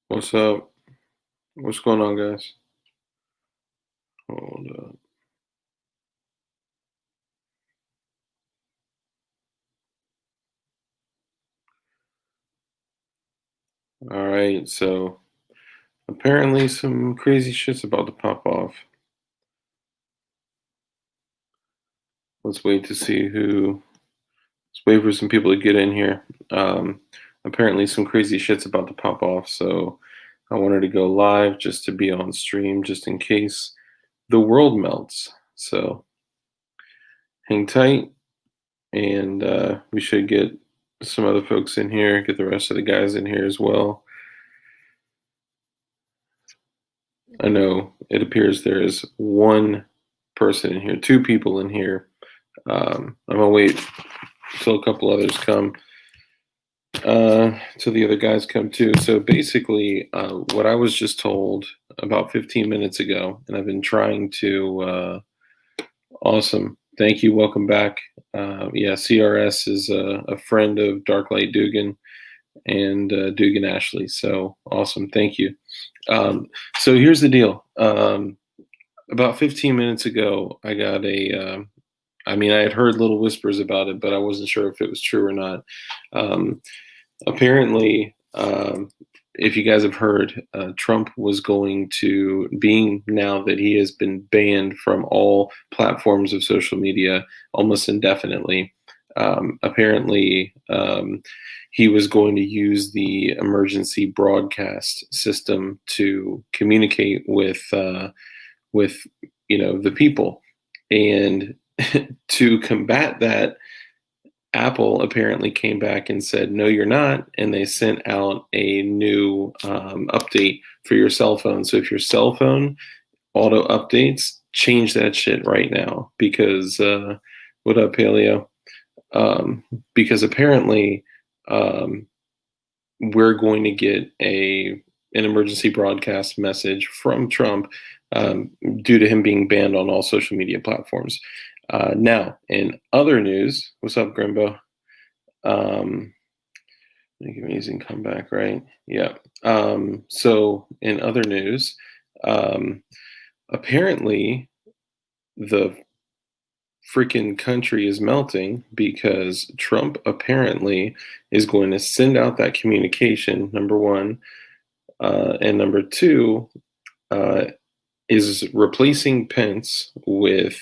What's up? What's going on, guys? Hold up. All right, so apparently some crazy shit's about to pop off. Let's wait to see who. Let's wait for some people to get in here. Um, Apparently some crazy shit's about to pop off, so I wanted to go live just to be on stream, just in case the world melts. So hang tight, and we should get some other folks in here, get the rest of the guys in here as well. I know it appears there is one person in here, two people in here. I'm gonna wait till a couple others come, till the other guys come too. So basically, what I was just told about 15 minutes ago, and I've been trying to. Awesome, thank you. Welcome back. Yeah, CRS is a friend of Darklight Dugan and Dugan Ashley. So awesome, thank you. So here's the deal. About 15 minutes ago, I got I mean, I had heard little whispers about it, but I wasn't sure if it was true or not. Um, Apparently, if you guys have heard, Trump was going to, being now that he has been banned from all platforms of social media almost indefinitely, apparently he was going to use the emergency broadcast system to communicate with the people, and to combat that, Apple apparently came back and said, no, you're not. And they sent out a new update for your cell phone. So if your cell phone auto updates, change that shit right now. Because, what up, Paleo? Because apparently um, we're going to get an emergency broadcast message from Trump, due to him being banned on all social media platforms. Now, in other news, what's up, Grimbo? Um, Amazing comeback, right? Yeah. So, in other news, um, apparently the freaking country is melting because Trump apparently is going to send out that communication, number one. And number two, uh, is replacing Pence with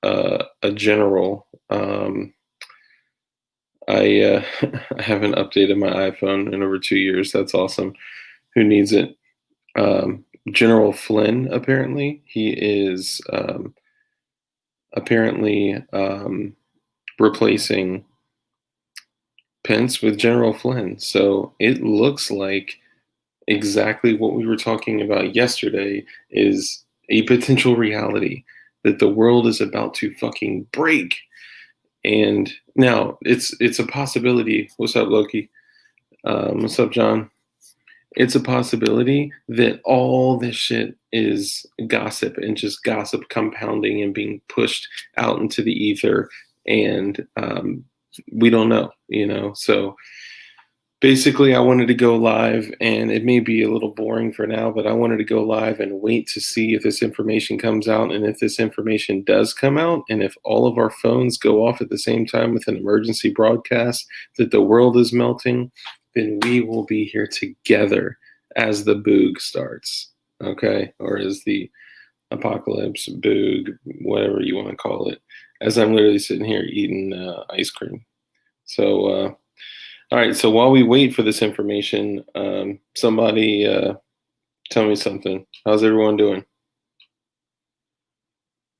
a general. I haven't updated my iPhone in over 2 years. That's awesome. Who needs it? General Flynn, apparently. He is apparently replacing Pence with General Flynn. So it looks like exactly what we were talking about yesterday is a potential reality, that the world is about to fucking break. And now it's a possibility. What's up, Loki? What's up, John? It's a possibility that all this shit is gossip, and just gossip compounding and being pushed out into the ether, and we don't know. So basically, I wanted to go live, and it may be a little boring for now, but I wanted to go live and wait to see if this information comes out. And if this information does come out, and if all of our phones go off at the same time with an emergency broadcast that the world is melting, then we will be here together as the boog starts, okay? Or as the apocalypse, boog, whatever you want to call it, as I'm literally sitting here eating ice cream. So, all right, so while we wait for this information, somebody tell me something. How's everyone doing?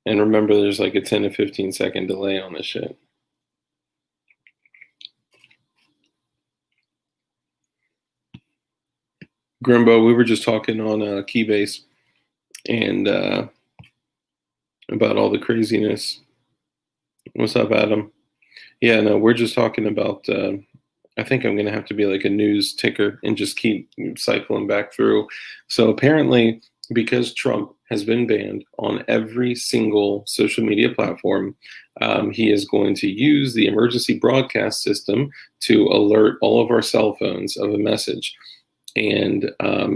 And remember, there's like a 10 to 15-second delay on this shit. Grimbo, we were just talking on Keybase and about all the craziness. What's up, Adam? Yeah, no, we're just talking about. I think I'm going to have to be like a news ticker and just keep cycling back through. So apparently, because Trump has been banned on every single social media platform, he is going to use the emergency broadcast system to alert all of our cell phones of a message. And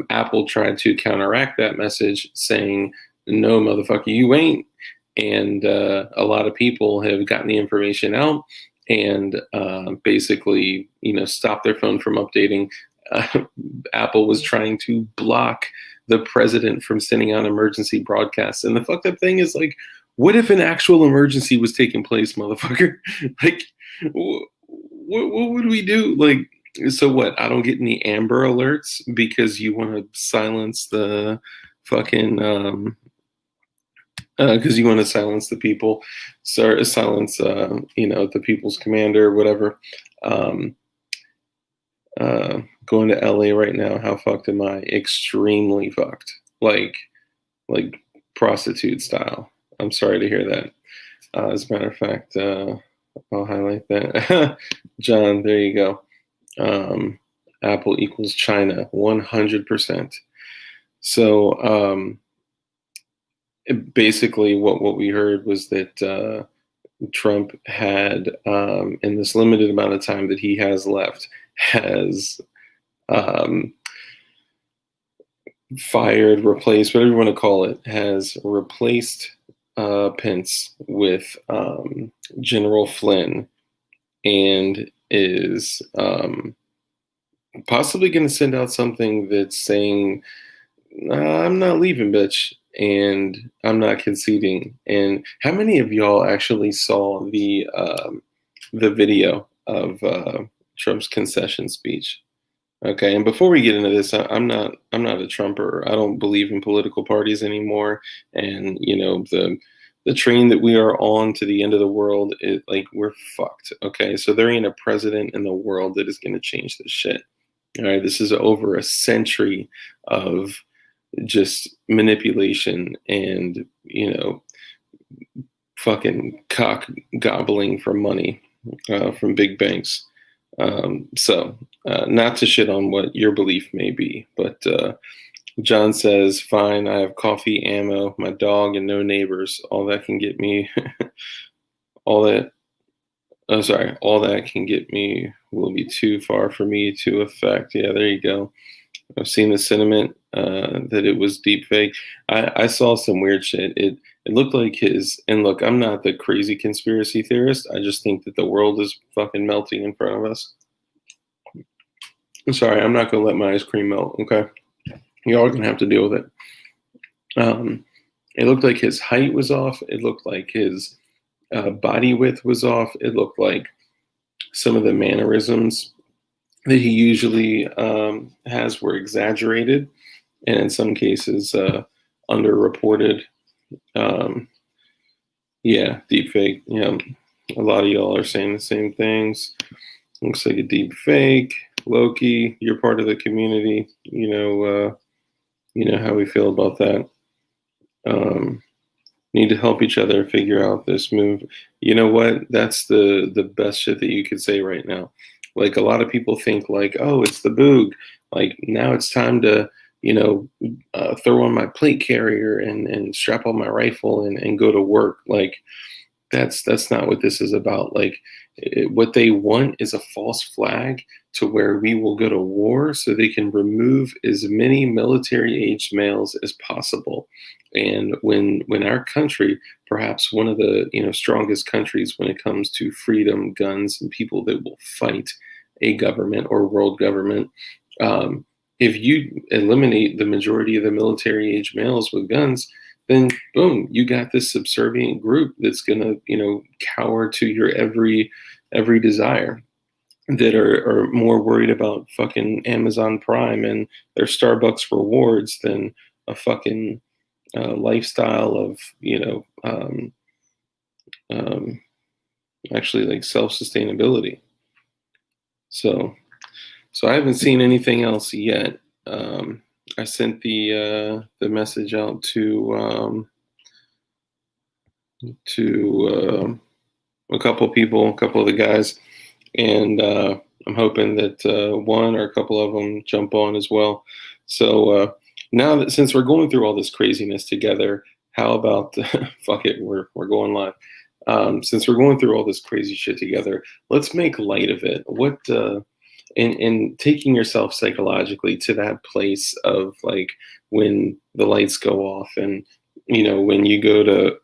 Apple tried to counteract that message, saying, "No, motherfucker, you ain't." And a lot of people have gotten the information out and basically, stopped their phone from updating. Uh, Apple was trying to block the president from sending out emergency broadcasts. And the fucked up thing is, like, what if an actual emergency was taking place, motherfucker? Like, what would we do? Like, so what? I don't get any Amber Alerts because you want to silence the fucking because you want to silence the people, so silence the people's commander, whatever. Um, Going to LA right now. How fucked am I? Extremely fucked. Like prostitute style. I'm sorry to hear that. As a matter of fact, I'll highlight that. John, there you go. Apple equals China, 100%. So basically, what we heard was that Trump had, in this limited amount of time that he has left, has fired, replaced, whatever you want to call it, has replaced Pence with General Flynn, and is possibly going to send out something that's saying, I'm not leaving, bitch, and I'm not conceding. And how many of y'all actually saw the video of Trump's concession speech? Okay, and before we get into this, I'm not a Trumper. I don't believe in political parties anymore, and the train that we are on to the end of the world is like, we're fucked. Okay, so there ain't a president in the world that is going to change this shit. All right, this is over a century of just manipulation and fucking cock gobbling for money from big banks. So not to shit on what your belief may be, but John says, fine, I have coffee, ammo, my dog, and no neighbors. All that can get me, all that can get me will be too far for me to affect. Yeah, there you go. I've seen the sentiment that it was deep fake. I saw some weird shit. It looked like his, and look, I'm not the crazy conspiracy theorist. I just think that the world is fucking melting in front of us. I'm sorry, I'm not going to let my ice cream melt, okay? Y'all are going to have to deal with it. It looked like his height was off. It looked like his body width was off. It looked like some of the mannerisms that he usually has were exaggerated, and in some cases underreported. Yeah, deep fake. Yeah, a lot of y'all are saying the same things. Looks like a deep fake. Loki, you're part of the community. You know how we feel about that. Need to help each other figure out this move. You know what? That's the best shit that you could say right now. Like, a lot of people think like, oh, it's the boog. Like, now it's time to, throw on my plate carrier and strap on my rifle and go to work. Like, that's not what this is about. Like, what they want is a false flag to where we will go to war so they can remove as many military-aged males as possible. And when our country, perhaps one of the strongest countries when it comes to freedom, guns, and people that will fight a government or world government, if you eliminate the majority of the military-aged males with guns, then boom, you got this subservient group that's gonna cower to your every desire, that are more worried about fucking Amazon Prime and their Starbucks rewards than a fucking lifestyle of actually like self-sustainability. So I haven't seen anything else yet. I sent the message out to a couple people, a couple of the guys, and I'm hoping that one or a couple of them jump on as well. So now that, since we're going through all this craziness together, how about fuck it, we're going live. Since we're going through all this crazy shit together, let's make light of it. and taking yourself psychologically to that place of like when the lights go off and when you go to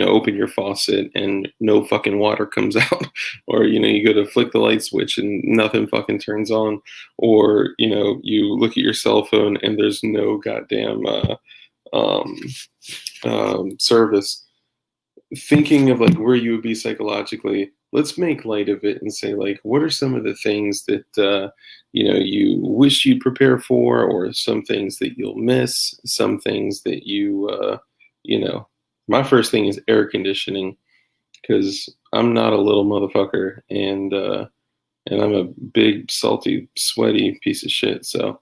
open your faucet and no fucking water comes out, or you go to flick the light switch and nothing fucking turns on, or you look at your cell phone and there's no goddamn um, service. Thinking of like where you would be psychologically, let's make light of it and say like, what are some of the things that you wish you'd prepare for, or some things that you'll miss, some things that my first thing is air conditioning, because I'm not a little motherfucker, and I'm a big, salty, sweaty piece of shit. So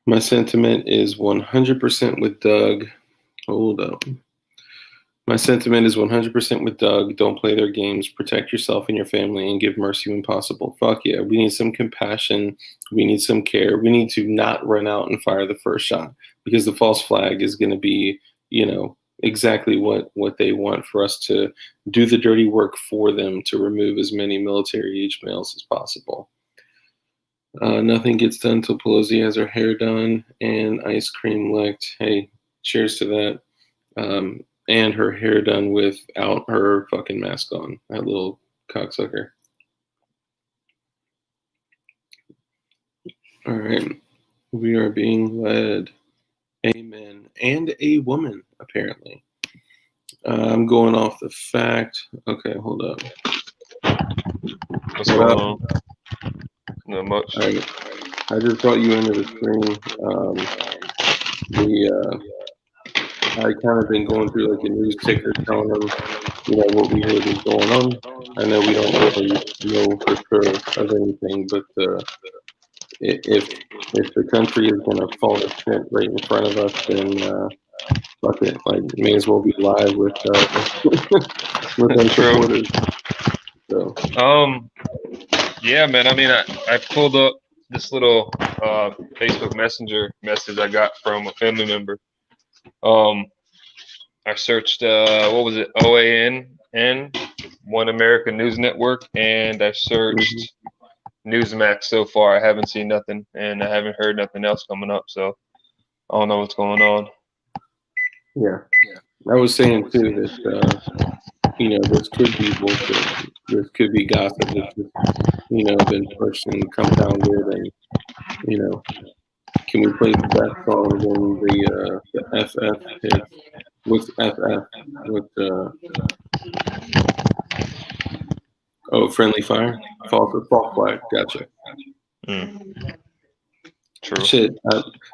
my sentiment is 100% with Doug. Hold up. My sentiment is 100% with Doug. Don't play their games. Protect yourself and your family and give mercy when possible. Fuck yeah. We need some compassion. We need some care. We need to not run out and fire the first shot, because the false flag is going to be, exactly what they want, for us to do the dirty work for them to remove as many military age males as possible. Nothing gets done till Pelosi has her hair done and ice cream licked. Hey, cheers to that. And her hair done without her fucking mask on. That little cocksucker. All right. We are being led. Amen. And a woman, apparently. I'm going off the fact. Okay, hold up. What's going on? Not much. All right. I just brought you into the screen. I kind of been going through like a news ticker telling them, what we heard is going on. I know we don't really know for sure of anything, but if the country is going to fall to shit right in front of us, then fuck it. Like, may as well be live with with our supporters. So. Yeah, man. I mean, I pulled up this little Facebook Messenger message I got from a family member. I searched, what was it, OANN, One American News Network, and I searched Newsmax so far. I haven't seen nothing, and I haven't heard nothing else coming up, so I don't know what's going on. Yeah. I was saying, too, that, this could be bullshit. This could be gossip that's just, been pushed and compounded, and, can we play the best song when the FF hits? What's FF? Friendly Fire? False flag. Gotcha. True. Shit,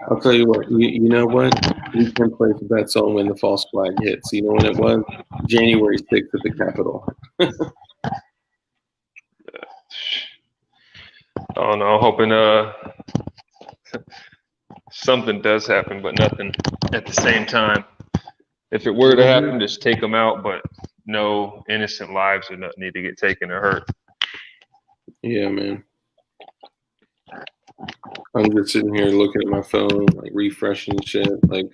I'll tell you what. You know what? We can play the best song when the false flag hits. You know when it was? January 6th at the Capitol. I don't know. I'm hoping something does happen, but nothing at the same time. If it were to happen, just take them out, but no innocent lives would not need to get taken or hurt. Yeah, man. I'm just sitting here looking at my phone, like refreshing shit. Like,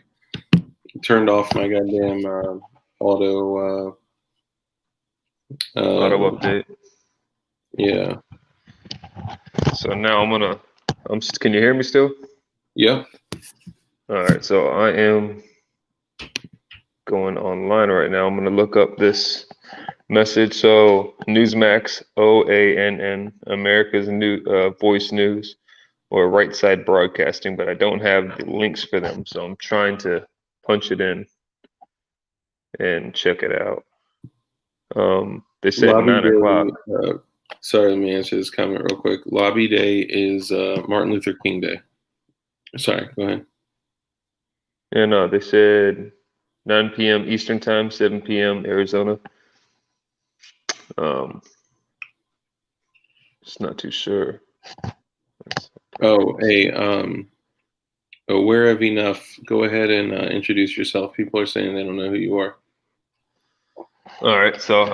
turned off my goddamn auto update. Yeah. So now can you hear me still? Yeah. All right. So I am going online right now. I'm going to look up this message. So Newsmax, OANN, America's Voice News, or Right Side Broadcasting, but I don't have the links for them. So I'm trying to punch it in and check it out. They said Lobby 9 o'clock. Sorry, let me answer this comment real quick. Lobby Day is Martin Luther King Day. Sorry, go ahead. Yeah, no, they said 9 p.m. Eastern Time, 7 p.m. Arizona. Just not too sure. Aware of enough. Go ahead and introduce yourself. People are saying they don't know who you are. All right, so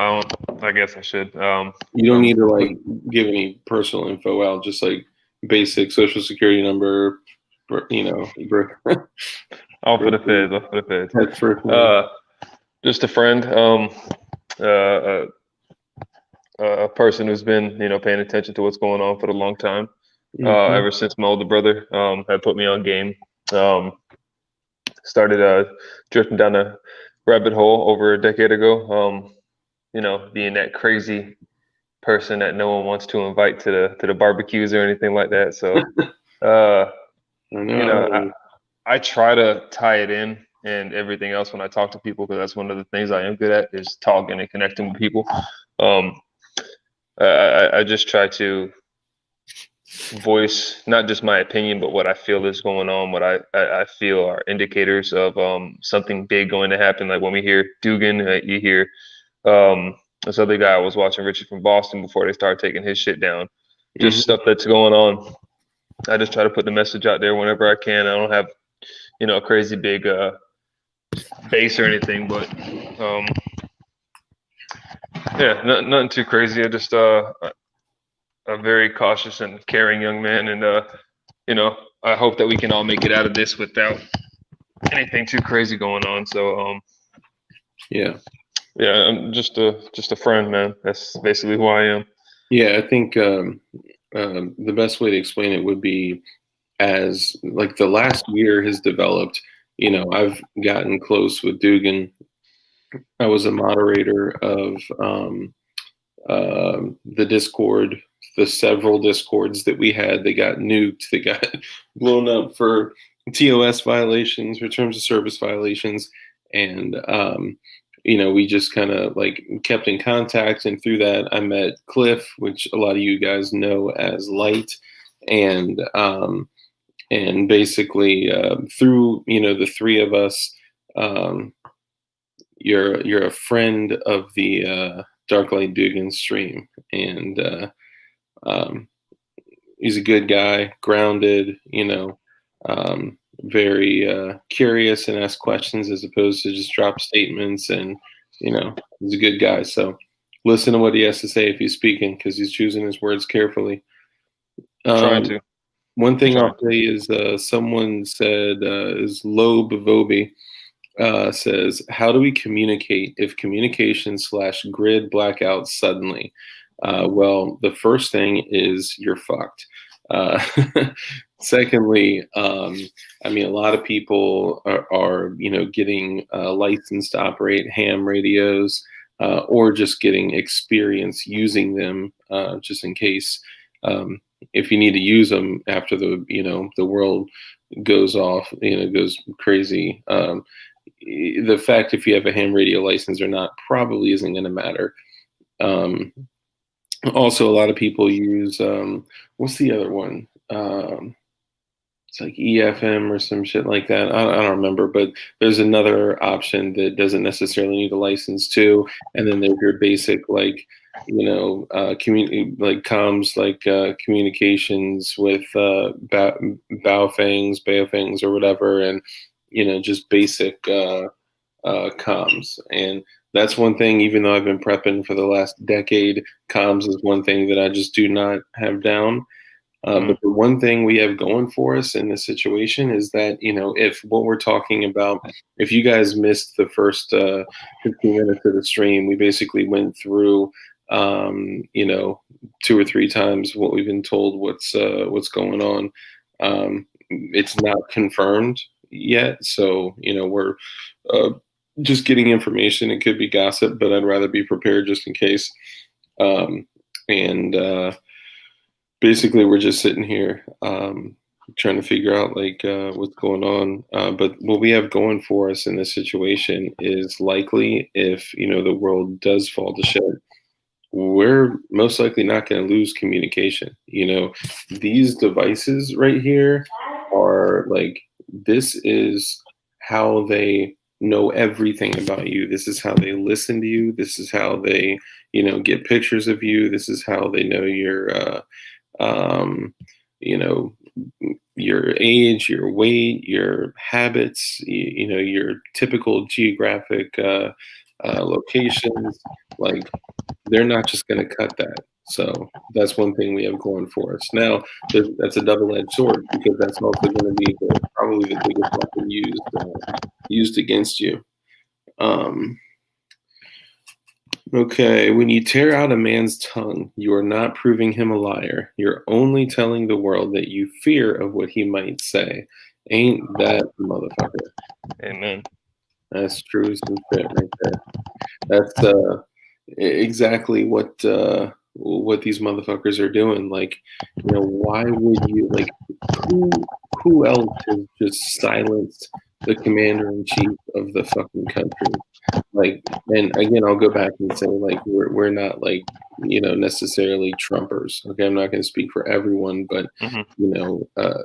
I guess I should. You don't need to like give any personal info out. Just like basic social security number. All for the feds. That's first. Just a friend. a person who's been, paying attention to what's going on for a long time. Hmm. Ever since my older brother had put me on game, um, started drifting down a rabbit hole over a decade ago. Being that crazy person that no one wants to invite to the barbecues or anything like that. So, uh, I you know, know. I try to tie it in and everything else when I talk to people because that's one of the things I am good at is talking and connecting with people. Um, I just try to voice not just my opinion, but what I feel is going on, what I feel are indicators of something big going to happen. Like when we hear Dugan, you hear this other guy I was watching, Richard from Boston, before they started taking his shit down. Just Hmm. stuff that's going on. I just try to put the message out there whenever I can. I don't have, a crazy big base or anything, but um, yeah, nothing too crazy. I just a very cautious and caring young man, and you know, I hope that we can all make it out of this without anything too crazy going on. So Yeah. yeah, I'm just a friend, man. That's basically who I am. Yeah. I think the best way to explain it would be as like the last year has developed. I've gotten close with Dugan. I was a moderator of the Discord, the several Discords that we had. They got nuked. They got blown up for TOS violations, or terms of service violations, and we just kind of like kept in contact. And through that, I met Cliff, which a lot of you guys know as Light, and basically through the three of us. Um, you're a friend of the Darklight Dugan stream, and um, he's a good guy, grounded, very curious and ask questions as opposed to just drop statements, and he's a good guy. So listen to what he has to say if he's speaking, because he's choosing his words carefully. Trying Um, to, one thing trying I'll to. say is someone said is Loeb Vobi says, how do we communicate if communication/grid blackouts suddenly? Well, the first thing is you're fucked. Uh, secondly, I mean, a lot of people are getting licensed to operate ham radios, or just getting experience using them, just in case. If you need to use them after the world goes off, goes crazy. The fact if you have a ham radio license or not probably isn't going to matter. Um, Also, a lot of people use what's the other one? It's like EFM or some shit like that. I don't remember, but there's another option that doesn't necessarily need a license too. And then there's your basic like community like comms, like communications with Baofangs or whatever, and just basic comms. And that's one thing, even though I've been prepping for the last decade, comms is one thing that I just do not have down. Mm, But the one thing we have going for us in this situation is that, if what we're talking about, if you guys missed the first 15 minutes of the stream, we basically went through, two or three times what we've been told what's going on. It's not confirmed yet. So, we're uh, just getting information. It could be gossip, but I'd rather be prepared just in case. And basically, we're just sitting here trying to figure out like what's going on. But what we have going for us in this situation is likely if the world does fall to shit, we're most likely not going to lose communication. These devices right here are like, this is how they know everything about you. This is how they listen to you. This is how they, get pictures of you. This is how they know um, you know, your age, your weight, your habits, your typical geographic locations. Like, they're not just going to cut that. So that's one thing we have going for us. Now, that's a double-edged sword, because that's also going to be probably the biggest weapon used against you. Um, Okay, when you tear out a man's tongue, you are not proving him a liar. You're only telling the world that you fear of what he might say. Ain't that the motherfucker? Amen. That's true as some shit right there. That's exactly what these motherfuckers are doing. Like, why would you like who else has just silenced the commander in chief of the fucking country? Like, and again, I'll go back and say, like, we're not like, necessarily Trumpers. Okay, I'm not going to speak for everyone, but Hmm.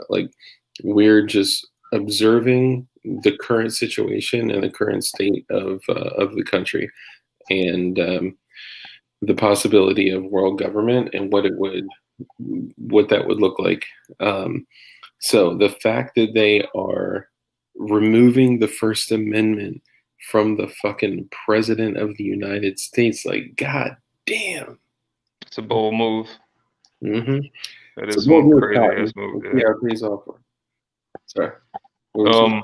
like, we're just observing the current situation and the current state of the country, and the possibility of world government and what that would look like. So the fact that they are removing the First Amendment from the fucking president of the United States, like, god damn. It's a bold move. Mm-hmm. That So is bold one move, crazy Cotton. ass move. Let's see Yeah. how it pays off for. Sorry. What were you saying? Um.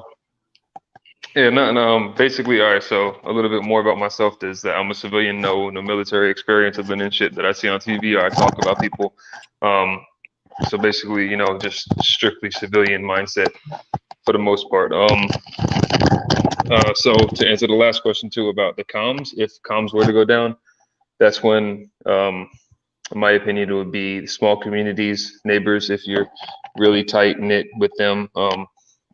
Yeah. Nothing. Basically, all right. So a little bit more about myself is that I'm a civilian. No military experience. I've been in shit that I see on TV or I talk about people. Um. So basically, just strictly civilian mindset for the most part. So to answer the last question too about the comms, if comms were to go down, that's when, in my opinion, it would be small communities, neighbors, if you're really tight knit with them.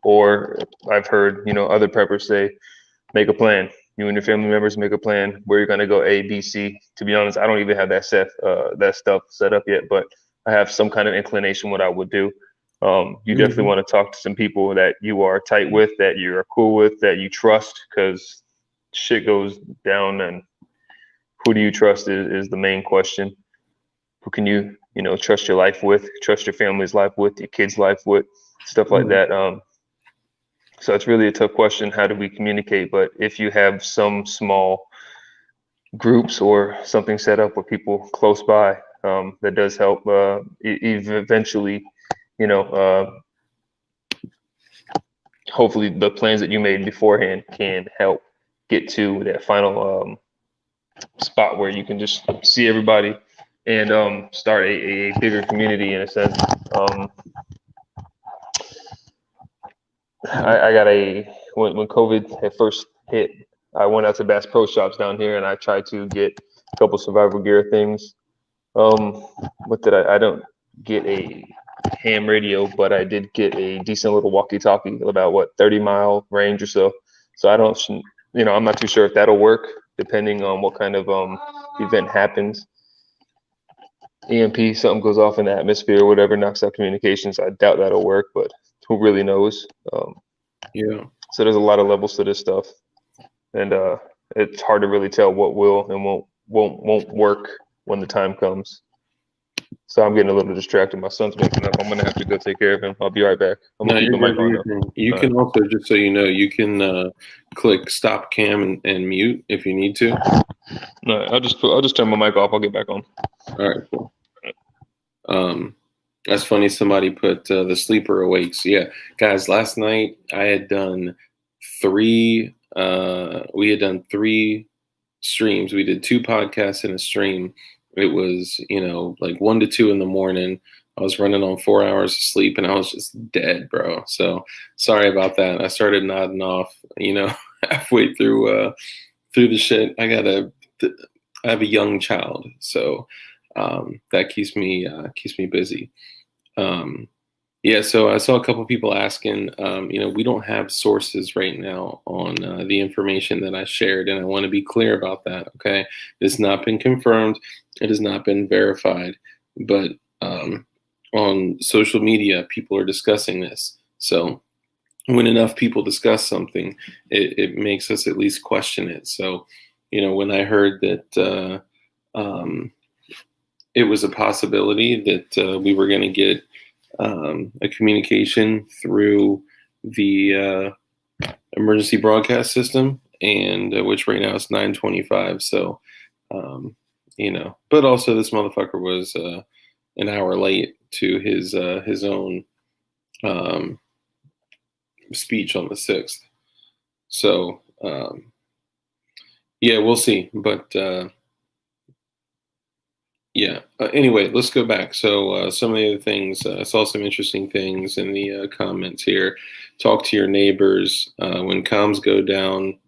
Or I've heard, other preppers say, make a plan. You and your family members make a plan where you're going to go A, B, C. To be honest, I don't even have that stuff set up yet, but I have some kind of inclination what I would do. You definitely Mhm. want to talk to some people that you are tight with, that you're cool with, that you trust, because shit goes down, and who do you trust is the main question. Who can you, trust your life with, trust your family's life with, your kids' life with, stuff like Mhm. that. So it's really a tough question. How do we communicate? But if you have some small groups or something set up with people close by, that does help. Eventually, you know, hopefully the plans that you made beforehand can help get to that final spot where you can just see everybody and start a bigger community in a sense. I got when COVID had first hit, I went out to Bass Pro Shops down here and I tried to get a couple survival gear things. What did I don't get a ham radio, but I did get a decent little walkie-talkie, about what, 30-mile range or so. So I don't, I'm not too sure if that'll work, depending on what kind of event happens. EMP, something goes off in the atmosphere or whatever, knocks out communications. I doubt that'll work, but who really knows? Yeah. So there's a lot of levels to this stuff, and it's hard to really tell what will and won't work when the time comes. So I'm getting a little distracted. My son's waking up. I'm gonna have to go take care of him. I'll be right back. I'm No, gonna keep you're the good. mic Do on your though. thing. You All right. can also, just so you know, you can click stop cam and mute if you need to. All right. I'll just turn my mic off. I'll get back on. All right, cool. That's funny. Somebody put the sleeper awakes. Yeah, guys. Last night I had done three. We had done three streams. We did two podcasts in a stream. It was, like 1 to 2 in the morning. I was running on 4 hours of sleep and I was just dead, bro. So sorry about that. I started nodding off, halfway through the shit. I have a young child, so that keeps me busy. Um, yeah, so I saw a couple people asking. We don't have sources right now on the information that I shared, and I want to be clear about that. Okay, it's not been confirmed, it has not been verified, but on social media, people are discussing this. So when enough people discuss something, it makes us at least question it. So, when I heard that it was a possibility that we were going to get a communication through the emergency broadcast system, and which right now is 9:25. So, but also this motherfucker was an hour late to his own um, speech on the 6th. So, yeah, we'll see. But Yeah. Anyway, let's go back. So some of the other things, I saw some interesting things in the comments here. Talk to your neighbors. When comms go down,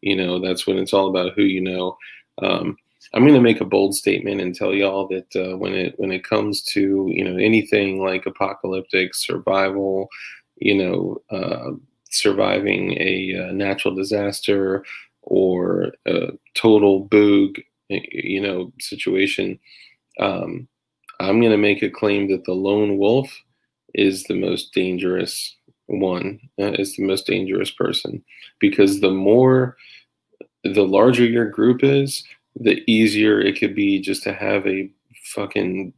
that's when it's all about who you know. Um, I'm going to make a bold statement and tell y'all that when it comes to anything like apocalyptic survival, surviving a natural disaster or a total boog, situation. Um, I'm going to make a claim that the lone wolf is the most dangerous one, is the most dangerous person, because the larger your group is, the easier it could be just to have a fucking,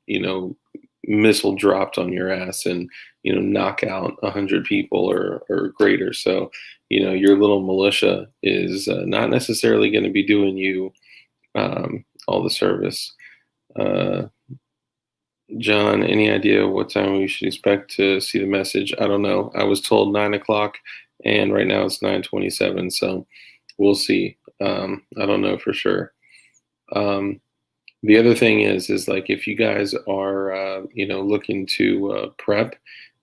missile dropped on your ass and, knock out 100 people or greater. So, your little militia is not necessarily going to be doing you all the service. Uh, John, any idea what time we should expect to see the message? I don't know. I was told 9 o'clock, and right now it's 9:27. So we'll see. I don't know for sure. Um, the other thing is like if you guys are, looking to prep,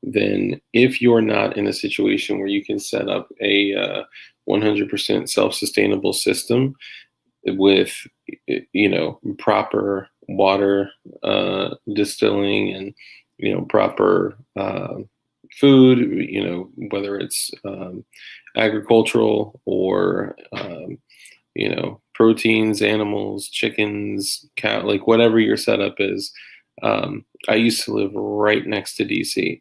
then if you're not in a situation where you can set up a 100% self-sustainable system, with proper water distilling and proper food, whether it's agricultural or proteins, animals, chickens, cow, like whatever your setup is. I used to live right next to DC,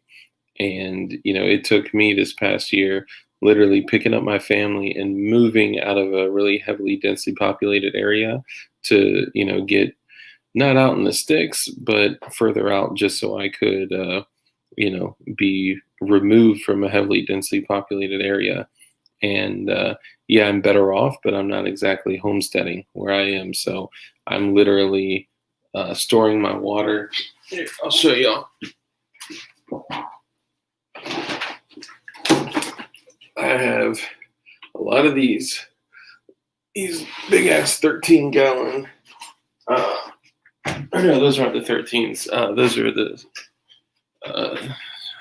and it took me this past year literally picking up my family and moving out of a really heavily densely populated area to get not out in the sticks but further out, just so I could be removed from a heavily densely populated area. And yeah, I'm better off, but I'm not exactly homesteading where I am. So I'm literally storing my water. Here, I'll show y'all. I have a lot of these big ass 13-gallon. No, those aren't the 13s. Those are the. I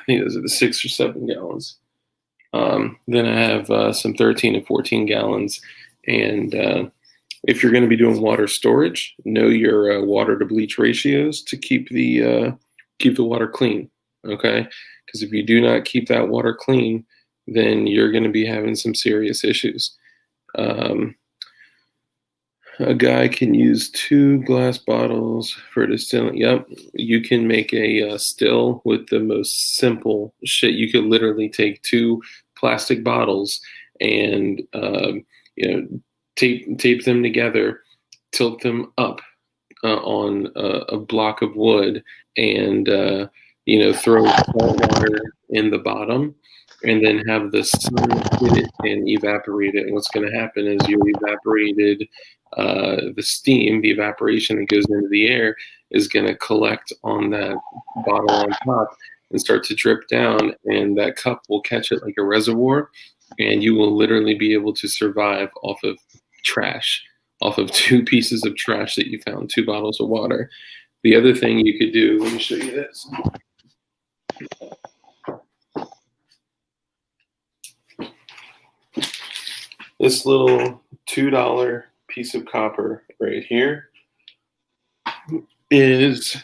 think those are the 6 or 7 gallons. Then I have some 13 and 14 gallons. And if you're going to be doing water storage, know your water to bleach ratios to keep the water clean. Okay, because if you do not keep that water clean, then you're going to be having some serious issues. A guy can use 2 glass bottles for distilling. Yep, you can make a still with the most simple shit. You could literally take 2 plastic bottles and tape them together, tilt them up on a block of wood, and throw salt water in the bottom, and then have the sun hit it and evaporate it. And what's going to happen is you evaporated the steam, the evaporation that goes into the air is going to collect on that bottle on top and start to drip down, and that cup will catch it like a reservoir, and you will literally be able to survive off of trash, off of 2 pieces of trash that you found, 2 bottles of water. The other thing you could do, let me show you this. This little $2 piece of copper right here is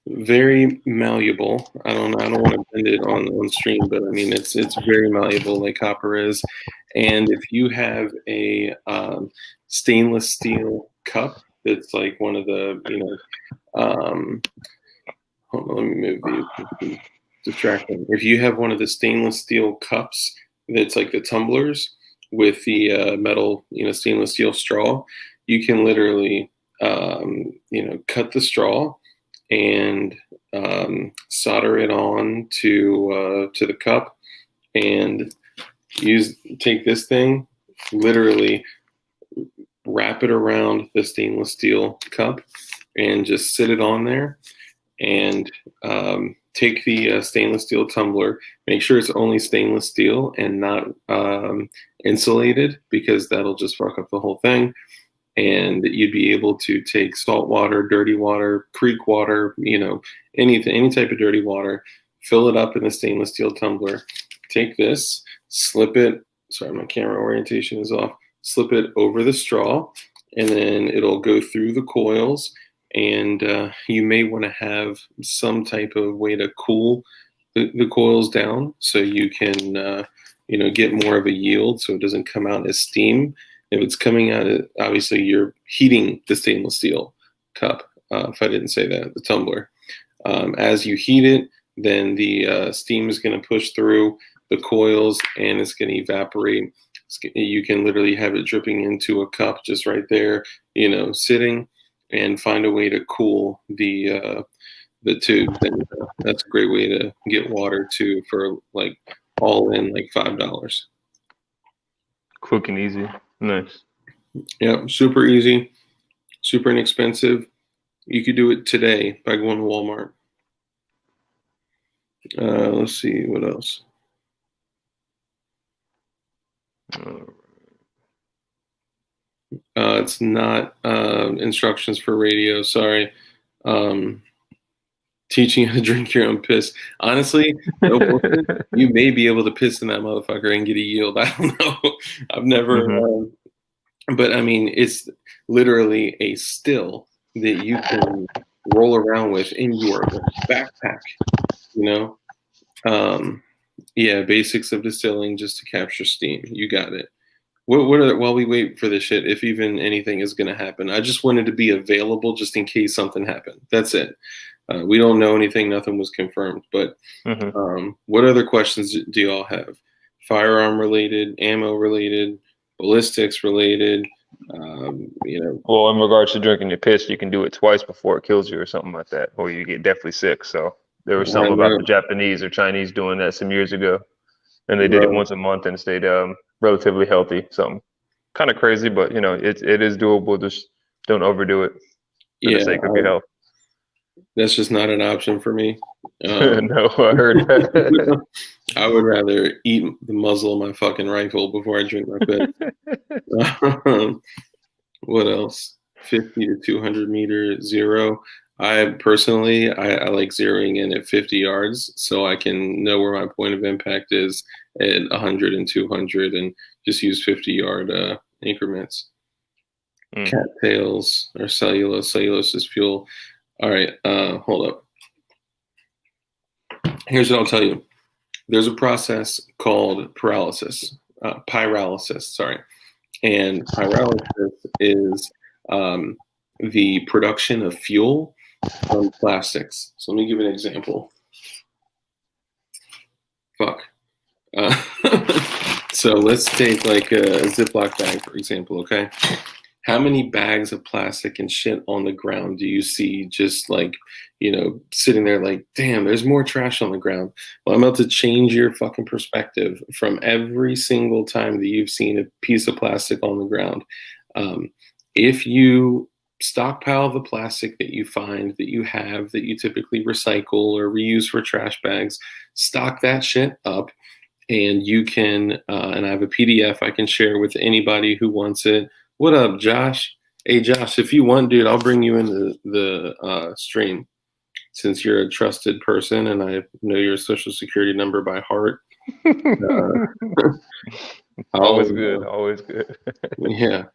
very malleable. I don't want to bend it on stream, but I mean it's very malleable like copper is. And if you have a stainless steel cup that's like one of the hold on, let me move the distracting. If you have one of the stainless steel cups that's like the tumblers with the metal, stainless steel straw, you can literally, cut the straw and solder it on to the cup, and take this thing, literally wrap it around the stainless steel cup, and just sit it on there, and take the stainless steel tumbler, make sure it's only stainless steel and not insulated, because that'll just fuck up the whole thing. and you'd be able to take salt water, dirty water, creek water, anything, any type of dirty water, fill it up in a stainless steel tumbler, take this, slip it, sorry, my camera orientation is off, slip it over the straw, and then it'll go through the coils, and you may want to have some type of way to cool the coils down so you can get more of a yield so it doesn't come out as steam. If it's coming out, obviously you're heating the stainless steel cup. If I didn't say that, the tumbler. As you heat it, then the steam is going to push through the coils and it's going to evaporate. You can literally have it dripping into a cup just right there, sitting, and find a way to cool the tube. And that's a great way to get water too for like all in like $5. Quick and easy. Nice. Yeah, super easy, super inexpensive. You could do it today by going to Walmart. Let's see what else. It's not instructions for radio. Sorry. Teaching you how to drink your own piss. Honestly, you may be able to piss in that motherfucker and get a yield. I don't know. I've never, but I mean, it's literally a still that you can roll around with in your backpack. Yeah, basics of distilling just to capture steam. You got it. While we wait for this shit, if even anything is going to happen, I just wanted to be available just in case something happened. That's it. We don't know anything. Nothing was confirmed. But what other questions do y'all have? Firearm related, ammo related, ballistics related? Well, in regards to drinking your piss, you can do it twice before it kills you or something like that, or you get deathly sick. So there was something about the Japanese or Chinese doing that some years ago, and they did it once a month and stayed relatively healthy. Something kind of crazy, but it is doable. Just don't overdo it for the sake of your health. That's just not an option for me. No, I heard that. I would rather eat the muzzle of my fucking rifle before I drink my piss. What else? 50 to 200 meter zero. I personally, I like zeroing in at 50 yards so I can know where my point of impact is at 100 and 200 and just use 50-yard increments. Cattails or cellulose. Cellulose is fuel. All right, hold up. Here's what I'll tell you. There's a process called pyrolysis, sorry. And pyrolysis is the production of fuel from plastics. So let me give you an example. Fuck. So let's take like a Ziploc bag, for example, okay? How many bags of plastic and shit on the ground do you see just like, sitting there like, damn, there's more trash on the ground? Well, I'm about to change your fucking perspective from every single time that you've seen a piece of plastic on the ground. If you stockpile the plastic that you find, that you have, that you typically recycle or reuse for trash bags, stock that shit up, and you can, and I have a PDF I can share with anybody who wants it. What up, Josh? Hey, Josh, if you want, dude, I'll bring you into the stream since you're a trusted person and I know your social security number by heart. Always good. Always good. Yeah.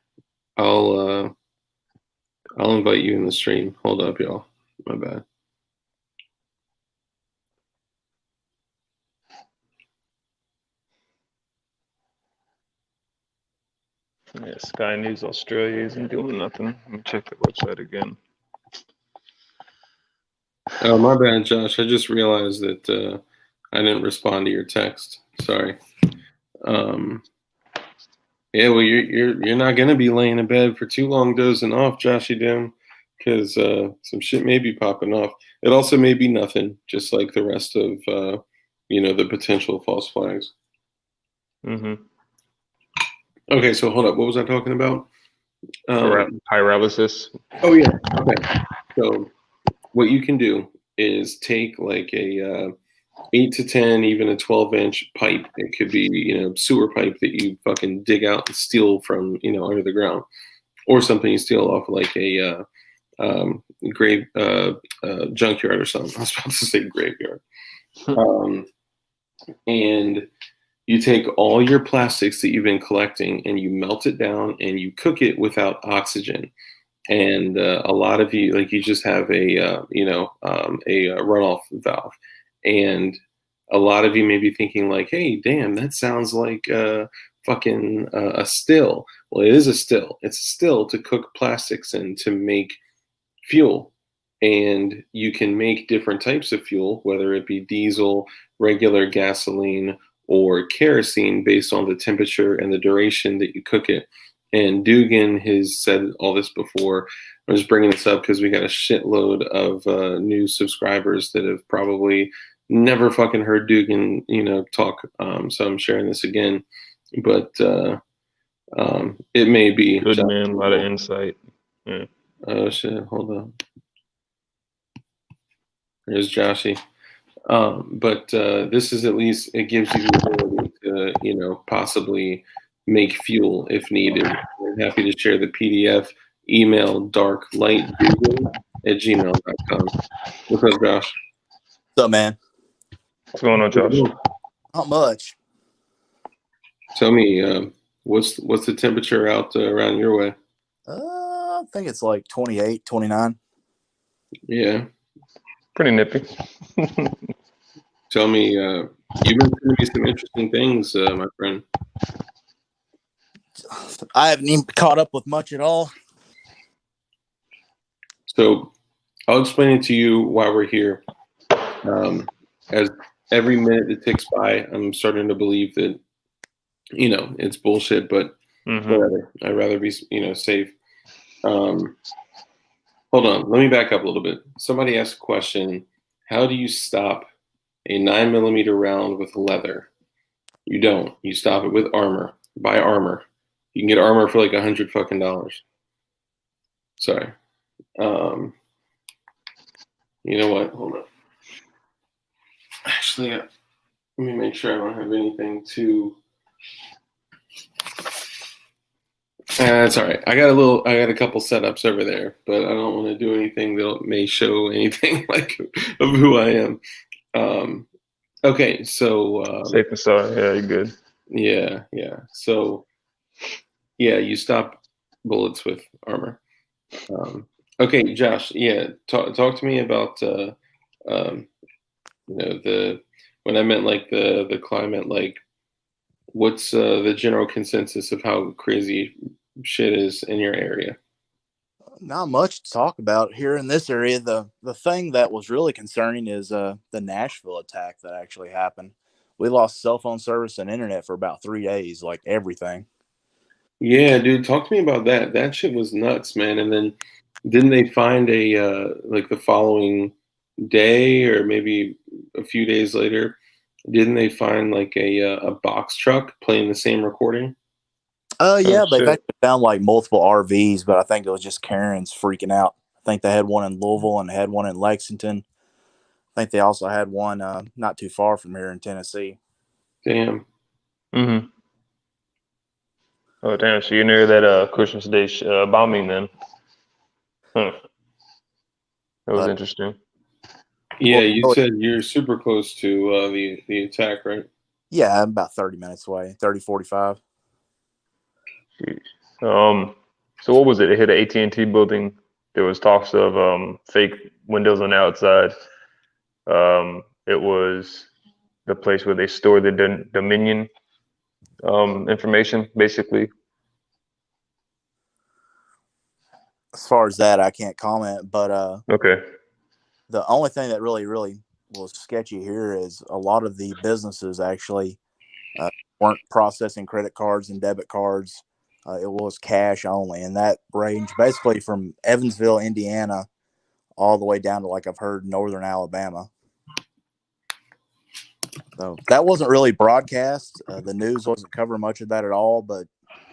I'll invite you in the stream. Hold up, y'all. My bad. Yeah, Sky News Australia isn't doing nothing. Let me check the website again. Oh, my bad, Josh. I just realized that I didn't respond to your text. Sorry. Yeah, well, you're not gonna be laying in bed for too long dozing off, Joshy Dim, because some shit may be popping off. It also may be nothing, just like the rest of the potential false flags. Okay, so hold up. What was I talking about? Pyrolysis. Oh yeah. Okay. So what you can do is take like a 8 to 10, even a 12-inch pipe. It could be sewer pipe that you fucking dig out and steal from under the ground. or something you steal off like a grave junkyard or something. I was about to say graveyard. Um, and you take all your plastics that you've been collecting and you melt it down and you cook it without oxygen. And a lot of you, like, you just have a runoff valve, and a lot of you may be thinking like, hey, damn, that sounds like fucking a still. Well, it is a still. It's a still to cook plastics and to make fuel. And you can make different types of fuel, whether it be diesel, regular gasoline, or kerosene, based on the temperature and the duration that you cook it. And Dugan has said all this before. I'm just bringing this up because we got a shitload of new subscribers that have probably never fucking heard Dugan, talk. So I'm sharing this again, but it may be. Good man, a lot of insight. Yeah. Oh shit! Hold on. There's Joshy. But this is, at least it gives you the ability to, possibly make fuel if needed. I'm happy to share the PDF. Email darklightdugan@gmail.com. What's up, Josh? What's up, man? What's going on, Josh? Not much. Tell me, what's the temperature out around your way? I think it's like 28, 29. Yeah. Pretty nippy. Tell me, you've been sending me some interesting things, my friend. I haven't even caught up with much at all. So I'll explain it to you while we're here. As every minute that ticks by, I'm starting to believe that, it's bullshit, but whatever. I'd rather be, safe. Hold on. Let me back up a little bit. Somebody asked a question. How do you stop a 9mm round with leather? You don't. You stop it with armor. Buy armor. You can get armor for like $100 fucking. Sorry. You know what? Hold on. Actually, let me make sure I don't have anything to. That's all right. I got a couple setups over there, but I don't want to do anything that may show anything like of who I am. Okay, so safe and sorry. Yeah, you're good. Yeah. So, yeah, you stop bullets with armor. Okay, Josh. Yeah, talk to me about when I meant like the climate. Like, what's the general consensus of how crazy shit is in your area? Not much to talk about here in this area. The thing that was really concerning is the Nashville attack that actually happened. We lost cell phone service and internet for about 3 days, like everything. Yeah, dude, talk to me about that. That shit was nuts, man. And then didn't they find a like the following day or maybe a few days later, didn't they find like a box truck playing the same recording? Yeah, they've shit. actually found like multiple RVs, but I think it was just Karens freaking out. I think they had one in Louisville and had one in Lexington. I think they also had one not too far from here in Tennessee. Damn. Oh, damn. So you're near that Christmas Day bombing then? Huh. That was interesting. Yeah, you said you're super close to the attack, right? Yeah, I'm about 30 minutes away, 30, 45. Jeez. So what was it? It hit an AT&T building. There was talks of fake windows on the outside. It was the place where they store the Dominion information, basically. As far as that, I can't comment, but Okay. the only thing that really was sketchy here is a lot of the businesses actually weren't processing credit cards and debit cards. It was cash only, and that ranged basically from Evansville, Indiana, all the way down to, like I've heard, northern Alabama. So that wasn't really broadcast. The news wasn't covering much of that at all, but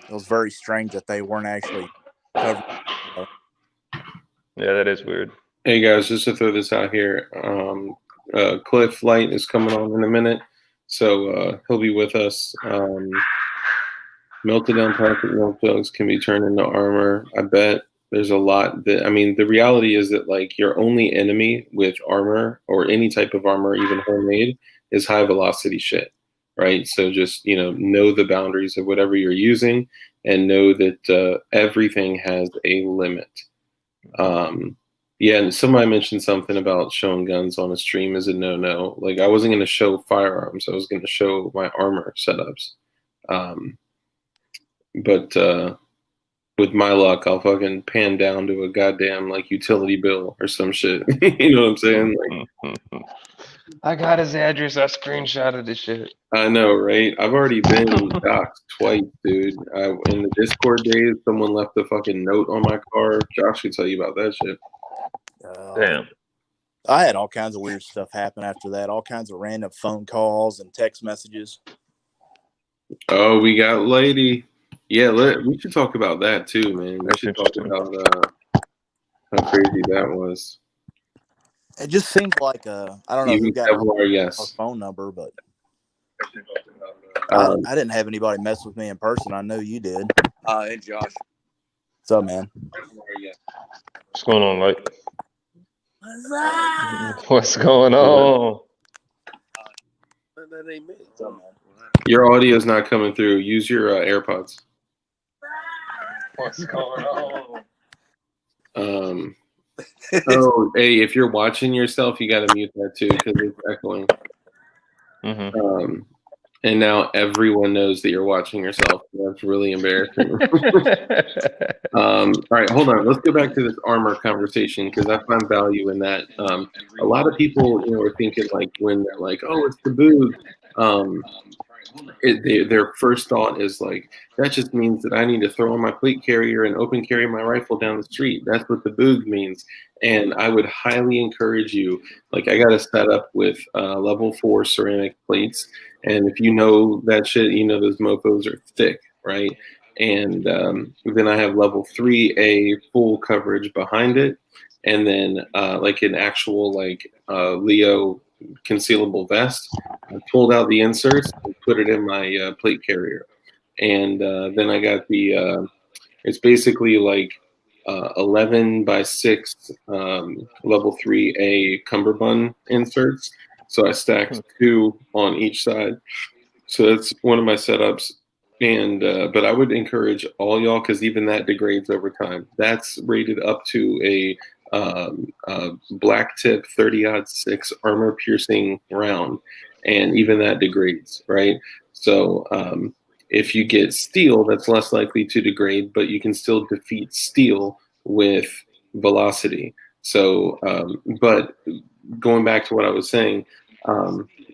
it was very strange that they weren't actually covering. Yeah, that is weird. Hey guys, just to throw this out here, Cliff Light is coming on in a minute, so he'll be with us. Melted down plastic milk jugs can be turned into armor. I bet there's a lot that, I mean, the reality is that like your only enemy with armor or any type of armor, even homemade, is high velocity shit, right? So just, know the boundaries of whatever you're using and know that everything has a limit. Yeah, and somebody mentioned something about showing guns on a stream is a no-no. Like I wasn't going to show firearms. I was going to show my armor setups. But with my luck, I'll fucking pan down to a goddamn like utility bill or some shit. You know what I'm saying? Like, I got his address. I screenshotted this shit. I know, right? I've already been doxxed twice, dude. In the Discord days, someone left a fucking note on my car. Josh could tell you about that shit. Damn. I had all kinds of weird stuff happen after that. All kinds of random phone calls and text messages. Oh, we got lady. Yeah, we should talk about that too, man. We That's should talk interesting. about how crazy that was. It just seems like I don't know who got our our yes. phone number, but Um, I didn't have anybody mess with me in person. I know you did. And Josh. What's up, man? What's going on, like? What's going on? That ain't me. Your audio's not coming through. Use your AirPods. What's going on? Oh, hey, if you're watching yourself, you got to mute that too because it's echoing. Mm-hmm. And now everyone knows that you're watching yourself. That's really embarrassing. All right, hold on. Let's go back to this armor conversation because I find value in that. A lot of people, are thinking like when they're like, "Oh, it's the boob." Their first thought is like, that just means that I need to throw on my plate carrier and open carry my rifle down the street. That's what the boog means. And I would highly encourage you, like I got a setup with level 4 ceramic plates. And if you know that shit, those mofos are thick, right? And then I have level 3A full coverage behind it. And then like an actual like Leo concealable vest. I pulled out the inserts and put it in my plate carrier. And then I got it's basically like 11 by 6 level 3A cummerbund inserts. So I stacked 2 on each side. So that's one of my setups. And but I would encourage all y'all, because even that degrades over time. That's rated up to a black tip 30-06 armor piercing round, and even that degrades, right? So if you get steel, that's less likely to degrade, but you can still defeat steel with velocity. So, but going back to what I was saying,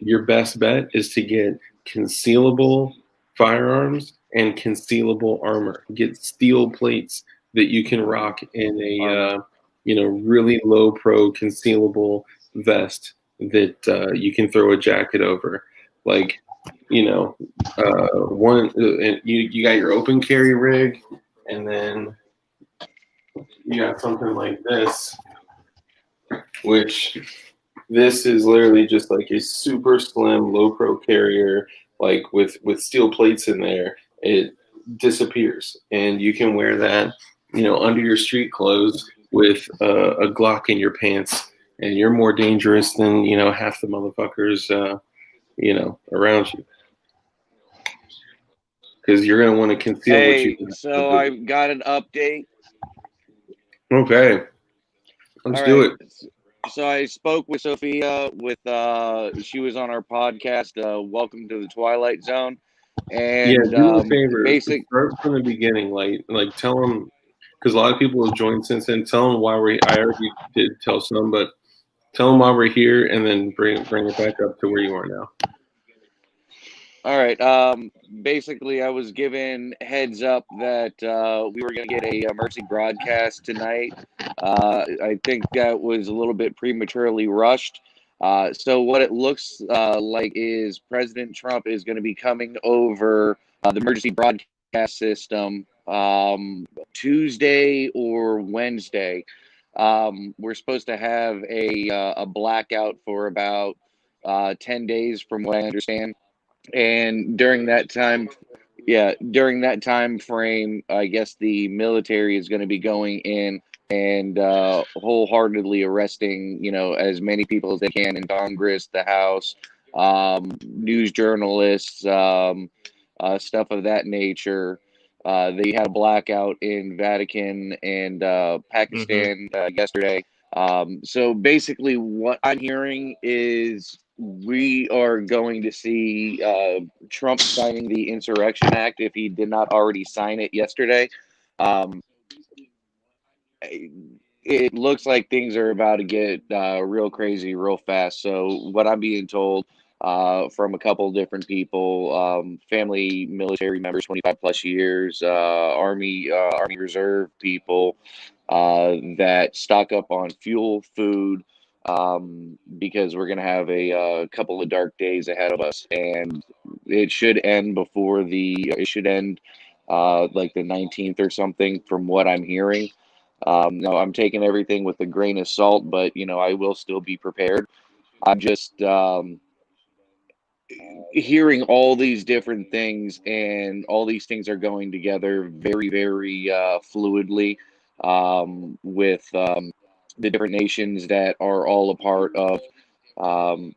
your best bet is to get concealable firearms and concealable armor. Get steel plates that you can rock in a really low pro concealable vest that you can throw a jacket over. Like, you got your open carry rig, and then you got something like this, which this is literally just like a super slim low pro carrier, like with steel plates in there. It disappears, and you can wear that, under your street clothes with a Glock in your pants, and you're more dangerous than half the motherfuckers around you, because you're gonna want to conceal what you. So I got an update. Okay, let's do it. So I spoke with Sophia. She was on our podcast. Welcome to the Twilight Zone. And do me a favor. Start from the beginning. Like tell them, because a lot of people have joined since then. Tell them why I already did tell some, but tell them why we're here, and then bring it back up to where you are now. All right. Basically, I was given heads up that we were going to get a emergency broadcast tonight. I think that was a little bit prematurely rushed. So what it looks like is President Trump is going to be coming over the emergency broadcast system Tuesday or Wednesday. We're supposed to have a blackout for about 10 days, from what I understand. And during that time, Yeah, during that time frame, I guess the military is going to be going in and wholeheartedly arresting, as many people as they can in Congress, the House, news journalists, stuff of that nature. They had a blackout in Vatican and Mm-hmm. Pakistan yesterday. So basically, what I'm hearing is we are going to see Trump signing the Insurrection Act if he did not already sign it yesterday. Um, it looks like things are about to get real crazy real fast. So what I'm being told from a couple different people, family military members, 25 plus years, Army Reserve people that stock up on fuel, food, because we're going to have a couple of dark days ahead of us, and it should end it should end like the 19th or something, from what I'm hearing. No, I'm taking everything with a grain of salt, but I will still be prepared. I'm just hearing all these different things, and all these things are going together very, very fluidly with the different nations that are all a part of um,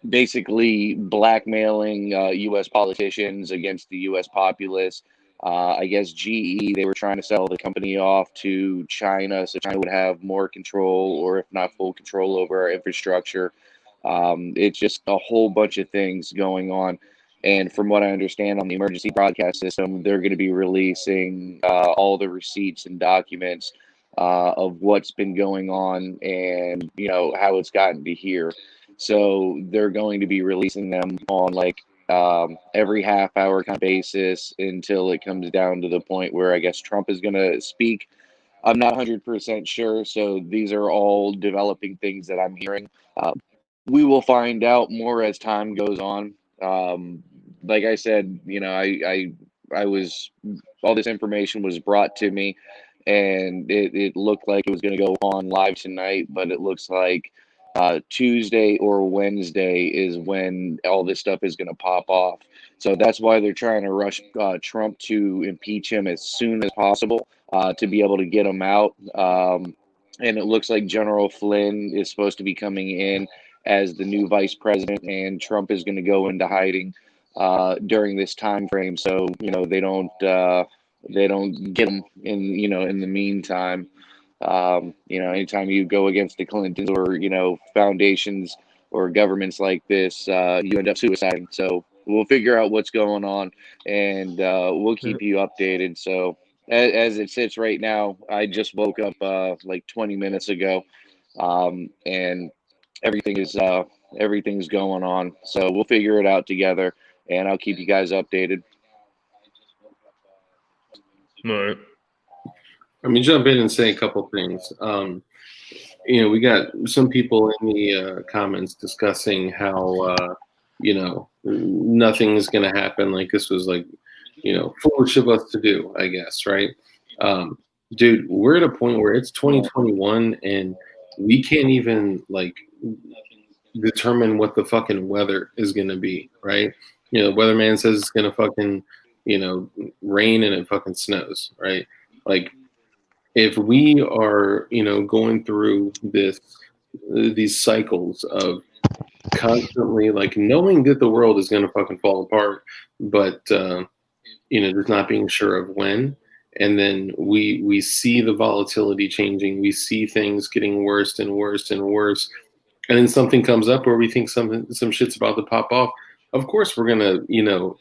basically blackmailing U.S. politicians against the U.S. populace. I guess GE, they were trying to sell the company off to China, so China would have more control, or if not full control, over our infrastructure. It's just a whole bunch of things going on. And from what I understand on the emergency broadcast system, they're going to be releasing all the receipts and documents of what's been going on, and how it's gotten to here. So they're going to be releasing them on like every half hour kind of basis until it comes down to the point where I guess Trump is going to speak. I'm not 100% sure. So these are all developing things that I'm hearing. Uh, we will find out more as time goes on. Um, like I said, I was, all this information was brought to me, and it looked like it was going to go on live tonight, but it looks like Tuesday or Wednesday is when all this stuff is going to pop off. So that's why they're trying to rush Trump to impeach him as soon as possible to be able to get him out. And it looks like General Flynn is supposed to be coming in as the new vice president, and Trump is going to go into hiding during this time frame. So they don't get him in the meantime. Anytime you go against the Clintons, or foundations or governments like this, you end up suiciding. So we'll figure out what's going on, and we'll keep you updated. So as it sits right now, I just woke up like 20 minutes ago, and everything is everything's going on. So we'll figure it out together, and I'll keep you guys updated. All right. Let me jump in and say a couple things. We got some people in the comments discussing how nothing is going to happen. Like this was like foolish of us to do, I guess, right? Dude, we're at a point where it's 2021 and we can't even like determine what the fucking weather is going to be, right? The weatherman says it's going to fucking rain and it fucking snows, right? Like if we are going through these cycles of constantly like knowing that the world is going to fucking fall apart, but just not being sure of when, and then we see the volatility changing, we see things getting worse and worse and worse, and then something comes up where we think some shit's about to pop off. Of course we're gonna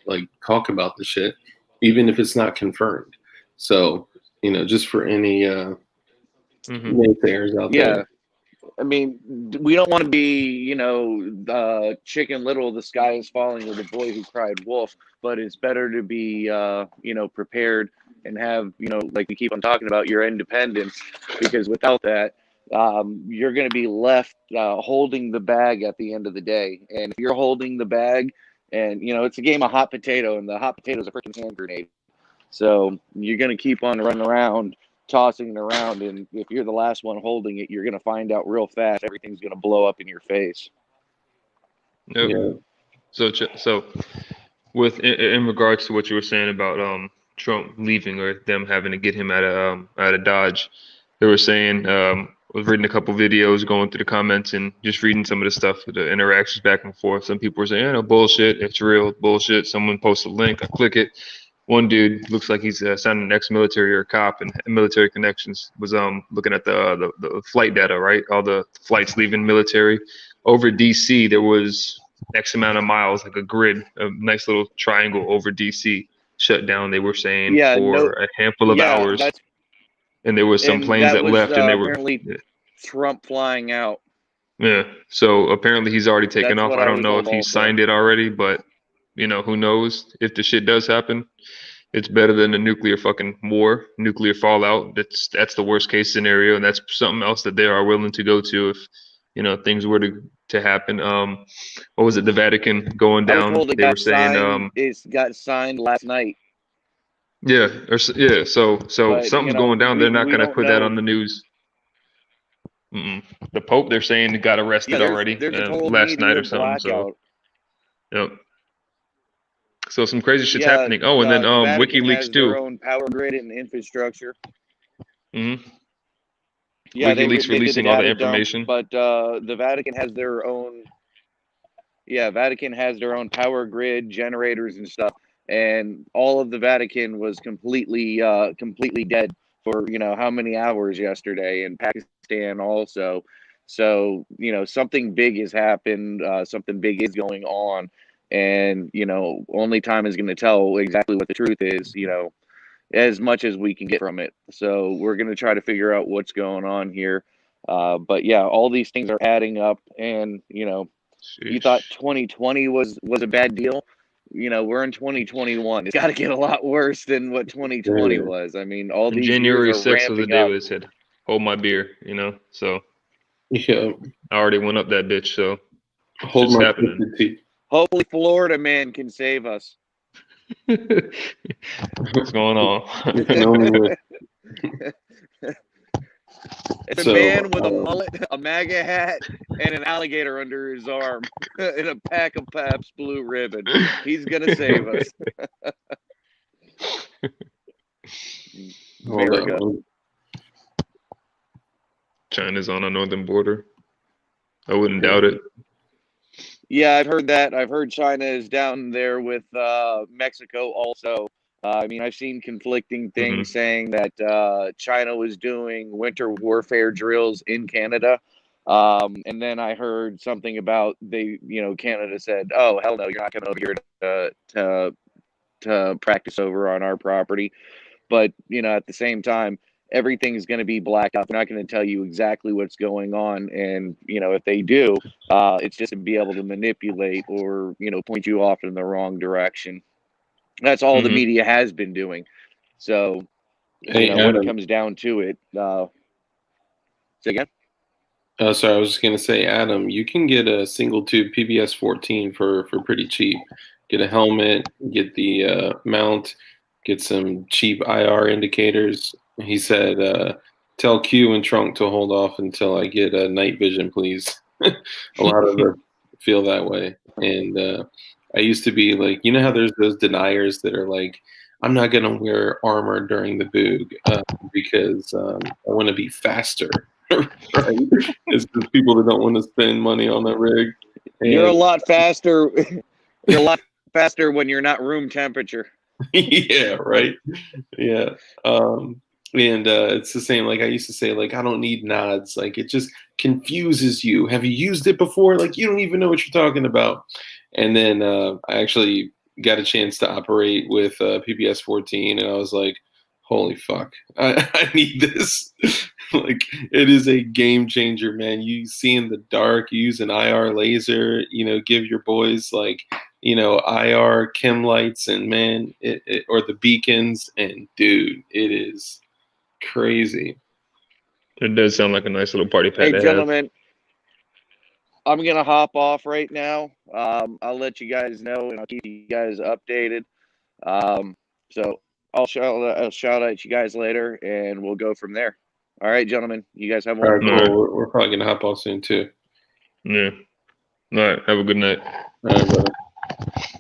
like talk about the shit even if it's not confirmed. So just for any naysayers out there. Yeah. I mean, we don't want to be, Chicken Little, the sky is falling, or the boy who cried wolf, but it's better to be, prepared and have, like we keep on talking about, your independence, because without that, you're going to be left holding the bag at the end of the day. And if you're holding the bag, and, it's a game of hot potato, and the hot potato is a freaking hand grenade. So you're going to keep on running around, tossing it around, and if you're the last one holding it, you're going to find out real fast everything's going to blow up in your face. Yep. Yeah. So with in regards to what you were saying about Trump leaving or them having to get him out of Dodge, they were saying I was reading a couple videos, going through the comments, and just reading some of the stuff, the interactions back and forth. Some people were saying, no, bullshit, it's real, bullshit. Someone posted a link, I click it. One dude looks like he's sounding an ex-military or a cop, and military connections was looking at the flight data, right? All the flights leaving military over DC. There was X amount of miles, like a grid, a nice little triangle over DC shut down. They were saying Yeah, for no, a handful of yeah, hours, that's and there was some and planes that that was left, and they were apparently Trump flying out. yeah. So apparently he's already taken That's off. what I I don't was know told if he also. signed it already, but who knows if the shit does happen. It's better than a nuclear fucking war, nuclear fallout. That's the worst case scenario, and that's something else that they are willing to go to if things were to happen. What was it? The Vatican going I was down. told it They were got saying, signed. It got signed last night, yeah, yeah. So but something's going down. They're not we gonna don't put that know. on the news. The Pope, they're saying, got Yeah, arrested already there's a total last night media or something. So, blackout. yep. So some crazy shit's Yeah, happening. Oh, and then the Vatican WikiLeaks has their too. own power grid and infrastructure. hmm Yeah, WikiLeaks they did the releasing all the data dump, information. but the Vatican has their own. Yeah, Vatican has their own power grid, generators and stuff, and all of the Vatican was completely dead for how many hours yesterday, and Pakistan also. So something big has happened, something big is going on, and only time is going to tell exactly what the truth is. As much as we can get from it. So we're going to try to figure out what's going on here. But yeah, all these things are adding up, and you thought Sheesh. 2020 was a bad deal. We're in 2021. It's got to get a lot worse than what 2020 Yeah. was. I mean, all these years January are 6th was the ramping day up. they said, hold my beer, So Yeah. I already went up that bitch, so Hold shit's my happening. twisted tea. Hopefully, Florida man can save us. What's going on? I can only wish. It's a So, man with a mullet, a MAGA hat, and an alligator under his arm, and a pack of Pabst Blue Ribbon. He's gonna save us. hold America. on. China's on our northern border. I wouldn't doubt it. Yeah, I've heard that. I've heard China is down there with Mexico also. I mean, I've seen conflicting things saying that China was doing winter warfare drills in Canada. And then I heard something about Canada said, "Oh, hell no, you're not coming over here to practice over on our property." But at the same time, everything's going to be black out. They're not going to tell you exactly what's going on, and if they do, it's just to be able to manipulate or point you off in the wrong direction. That's all the media has been doing. So Hey, when Adam. it comes down to it, say again. Sorry, I was just gonna say, Adam, you can get a single tube PBS 14 for pretty cheap. Get a helmet, get the mount, get some cheap IR indicators. He said, "Tell Q and Trunk to hold off until I get night vision, please." A lot of them feel that way, and I used to be like, how there's those deniers that are like, "I'm not gonna wear armor during the boog because I want to be faster." Right? It's the people that don't want to spend money on the rig. You're a And lot faster. You're a lot faster when you're not room temperature. yeah, right. Yeah. And it's the same. Like I used to say, like, I don't need nods. Like it just confuses you. Have you used it before? Like you don't even know what you're talking about. And then I actually got a chance to operate with PBS 14, and I was like, holy fuck, I need this. Like it is a game changer, man. You see in the dark, you use an IR laser, give your boys like, IR chem lights, and man, or the beacons, and dude, it is crazy. It does sound like a nice little party pad Hey, to have. gentlemen, I'm going to hop off right now. I'll let you guys know, and I'll keep you guys updated. So I'll shout out you guys later, and we'll go from there. All right, gentlemen. You guys have All right, one. cool. We're probably gonna hop off soon too. Yeah. All right. Have a good night. All right, brother.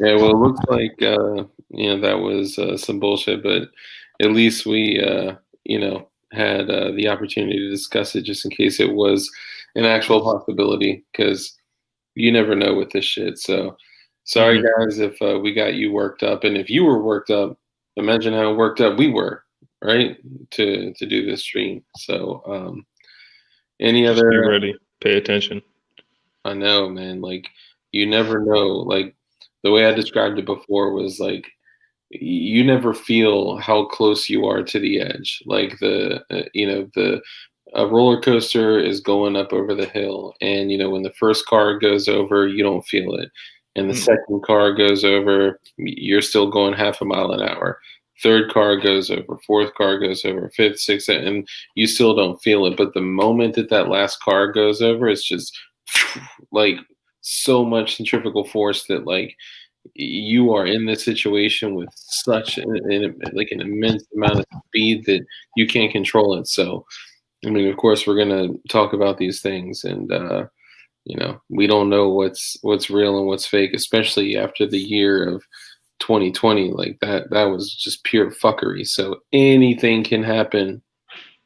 Yeah, well, it looks like that was some bullshit, but at least we had the opportunity to discuss it just in case it was an actual possibility, because you never know with this shit. So sorry, Hmm. guys, if we got you worked up, and if you were worked up, imagine how worked up we were, right, to do this stream. So any Just be other? ready. Pay attention. I know, man. Like, you never know. Like, the way I described it before was like, you never feel how close you are to the edge. Like the a roller coaster is going up over the hill, and when the first car goes over, you don't feel it, and the Mm. second car goes over, you're still going half a mile an hour. Third car goes over, fourth car goes over, fifth, sixth, and you still don't feel it. But the moment that that last car goes over, it's just like so much centrifugal force that like you are in this situation with such like an immense amount of speed that you can't control it. So, I mean, of course, we're gonna talk about these things, and we don't know what's real and what's fake, especially after the year of 2020. Like that was just pure fuckery. So anything can happen.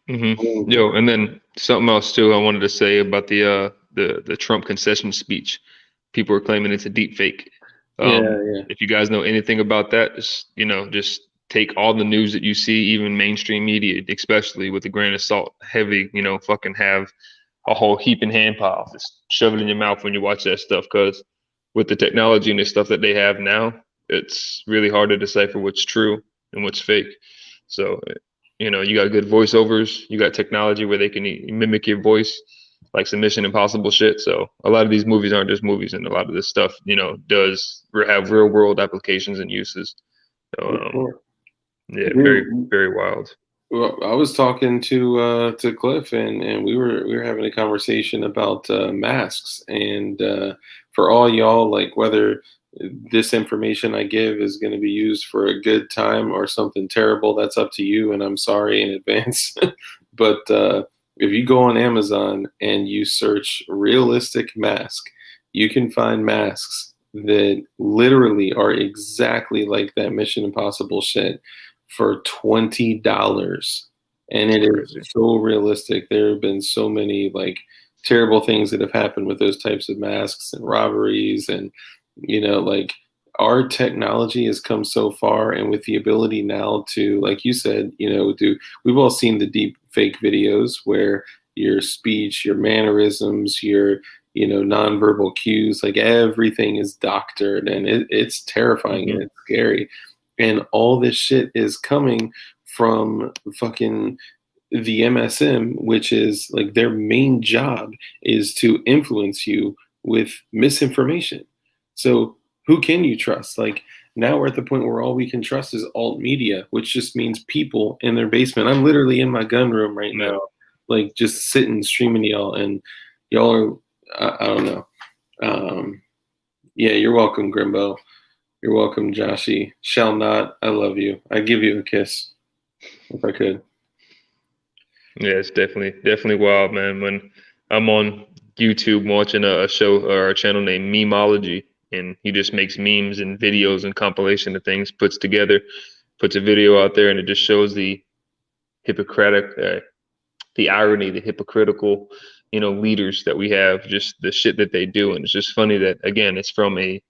Hmm. Anything. Yo, and then something else too I wanted to say about the Trump concession speech. People are claiming it's a deep fake. Yeah, yeah, If you guys know anything about that, just take all the news that you see, even mainstream media, especially with a grain of salt. Heavy, fucking have a whole heaping hand pile. Just shove it in your mouth when you watch that stuff, because with the technology and the stuff that they have now, it's really hard to decipher what's true and what's fake. So, you got good voiceovers, you got technology where they can mimic your voice, like some Mission Impossible shit. So a lot of these movies aren't just movies, and a lot of this stuff, does have real world applications and uses. So, for sure. yeah, very, Dude, very wild. well, I was talking to Cliff, and we were having a conversation about masks, and for all y'all, like, whether this information I give is going to be used for a good time or something terrible, that's up to you, and I'm sorry in advance. But if you go on Amazon and you search realistic mask, you can find masks that literally are exactly like that Mission Impossible shit for $20. And It's it is crazy. so realistic. There have been so many like terrible things that have happened with those types of masks and robberies, and like, our technology has come so far, and with the ability now to, like you said, we've all seen the deep fake videos where your speech, your mannerisms, your nonverbal cues, like everything is doctored, and it's terrifying Hmm. and it's scary. And all this shit is coming from fucking the MSM, which is like their main job is to influence you with misinformation. So who can you trust? Like, now we're at the point where all we can trust is alt media, which just means people in their basement. I'm literally in my gun room right Yeah. now, like just sitting streaming y'all, and y'all are I don't know. Yeah, you're welcome, Grimbo. You're welcome, Joshy. Shall not. I love you. I give you a kiss if I could. Yeah, it's definitely wild, man. When I'm on YouTube watching a show or a channel named Memeology, and he just makes memes and videos and compilation of things, puts together, puts a video out there, and it just shows the hypocritic, the irony, the hypocritical, leaders that we have, just the shit that they do, and it's just funny that again, it's from a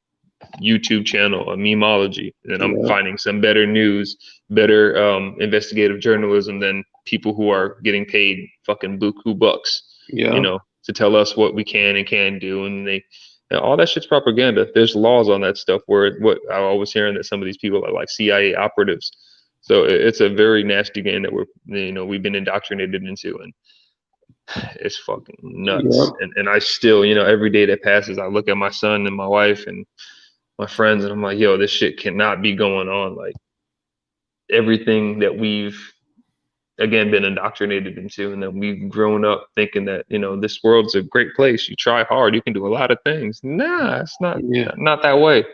YouTube channel, a memeology, and I'm Yeah, finding some better news, better investigative journalism than people who are getting paid fucking buku bucks, yeah, to tell us what we can and can't do, and all that shit's propaganda. There's laws on that stuff. Where what I was hearing that some of these people are like CIA operatives. So it's a very nasty game that we've been indoctrinated into, and it's fucking yeah, nuts. And I still, every day that passes, I look at my son and my wife and my friends, and I'm like, yo, this shit cannot be going on. Like everything that we've again been indoctrinated into, and that we've grown up thinking that this world's a great place. You try hard, you can do a lot of things. Nah, it's not yeah. not that way.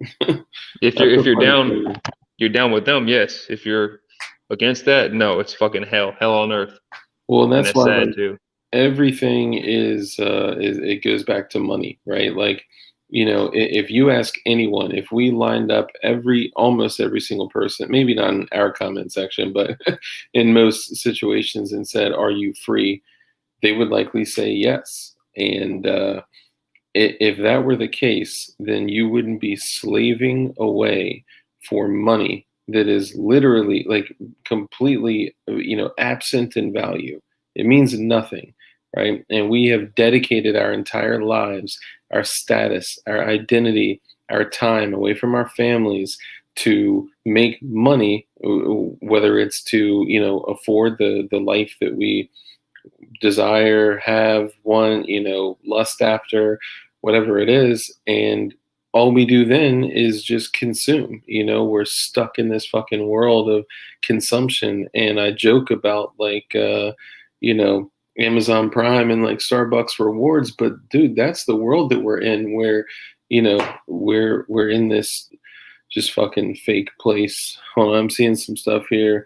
If you're That's if the you're funny down, thing. you're down with them. Yes. If you're against that, no, it's fucking hell on earth, Well, and and that's that's why, sad like, too. everything is it goes back to money, right? Like, if you ask anyone, if we lined up almost every single person, maybe not in our comment section, but in most situations, and said, "Are you free?" they would likely say yes. And if that were the case, then you wouldn't be slaving away for money that is literally like completely, absent in value. It means nothing, right? And we have dedicated our entire lives, our status, our identity, our time away from our families to make money, whether it's to, afford the life that we desire, have, want, lust after, whatever it is. And all we do then is just consume. We're stuck in this fucking world of consumption. And I joke about like, Amazon Prime and like Starbucks rewards, but dude, that's the world that we're in, where, we're in this just fucking fake place. Hold on, I'm seeing some stuff here.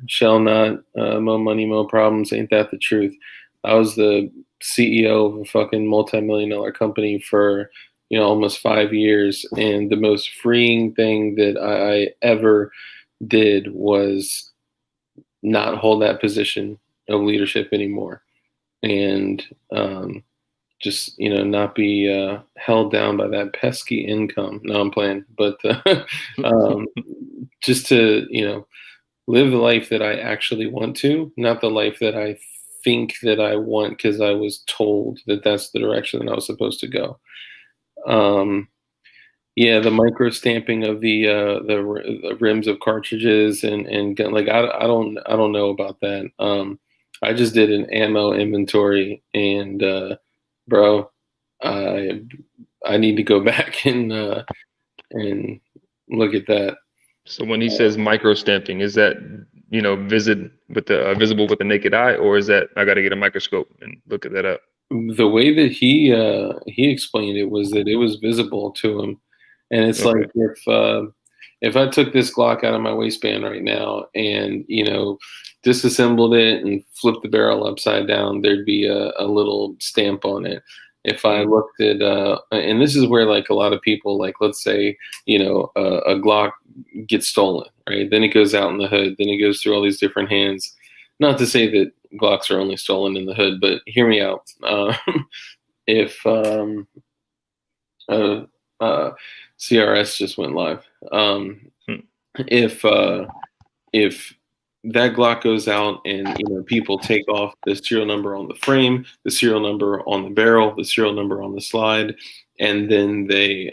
Shall not, mo money, mo problems. Ain't that the truth? I was the CEO of a fucking multi-million-dollar company for, almost 5 years. And the most freeing thing that I ever did was not hold that position of leadership anymore. And just, not be held down by that pesky income. No, I'm playing. But just to, live the life that I actually want to, not the life that I think that I want because I was told that that's the direction that I was supposed to go. Yeah, the micro stamping of the rims of cartridges and like I don't know about that. I just did an ammo inventory, and bro, I need to go back and look at that. So when he says micro stamping, is that visible with the naked eye, or is that I got to get a microscope and look at that up? The way that he explained it was that it was visible to him, and it's Okay. like if I took this Glock out of my waistband right now and disassembled it and flipped the barrel upside down, there'd be a little stamp on it. If I looked at and this is where like a lot of people, like, let's say a Glock gets stolen, right? Then it goes out in the hood, then it goes through all these different hands. Not to say that Glocks are only stolen in the hood, but hear me out. If CRS just went live, if that Glock goes out and people take off the serial number on the frame, the serial number on the barrel, the serial number on the slide, and then they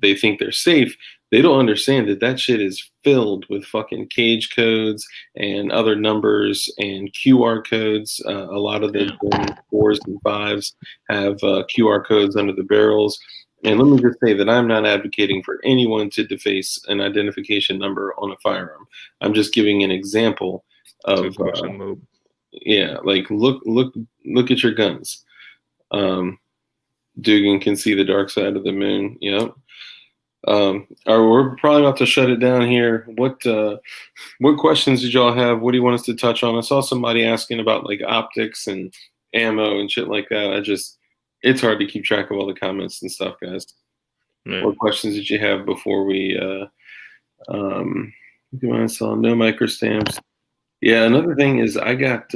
they think they're safe, they don't understand that that shit is filled with fucking cage codes and other numbers and QR codes. A lot of the 4s and 5s have QR codes under the barrels. And let me just say that I'm not advocating for anyone to deface an identification number on a firearm. I'm just giving an example of like look at your guns. Dugan can see the dark side of the moon. Yep. We're probably about to shut it down here. What questions did y'all have? What do you want us to touch on? I saw somebody asking about like optics and ammo and shit like that. It's hard to keep track of all the comments and stuff, guys. Yeah. What questions did you have before we do you want to sell no micro stamps? Yeah, another thing is I got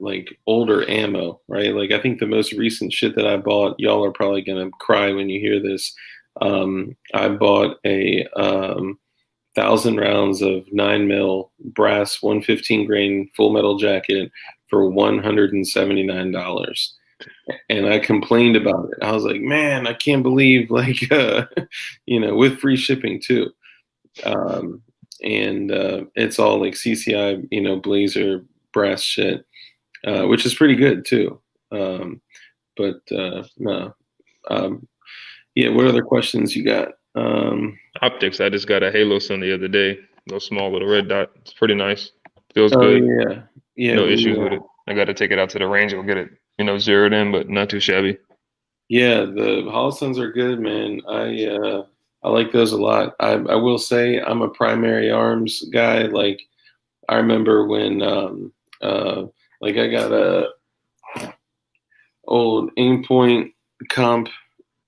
like older ammo, right? Like I think the most recent shit that I bought, y'all are probably gonna cry when you hear this. I bought a 1,000 rounds of 9mm brass 115 grain full metal jacket for $179. And I complained about it. I was like, man, I can't believe like with free shipping too. And it's all like CCI, Blazer brass shit, which is pretty good too. No. Yeah, what other questions you got? Optics. I just got a Halo Sun the other day. Little small little red dot. It's pretty nice. Feels good. Yeah. No issues with it. I got to take it out to the range and get it, zeroed in, but not too shabby. Yeah, the Holostons are good, man. I like those a lot. I will say I'm a primary arms guy. Like I remember when like I got a old aim point comp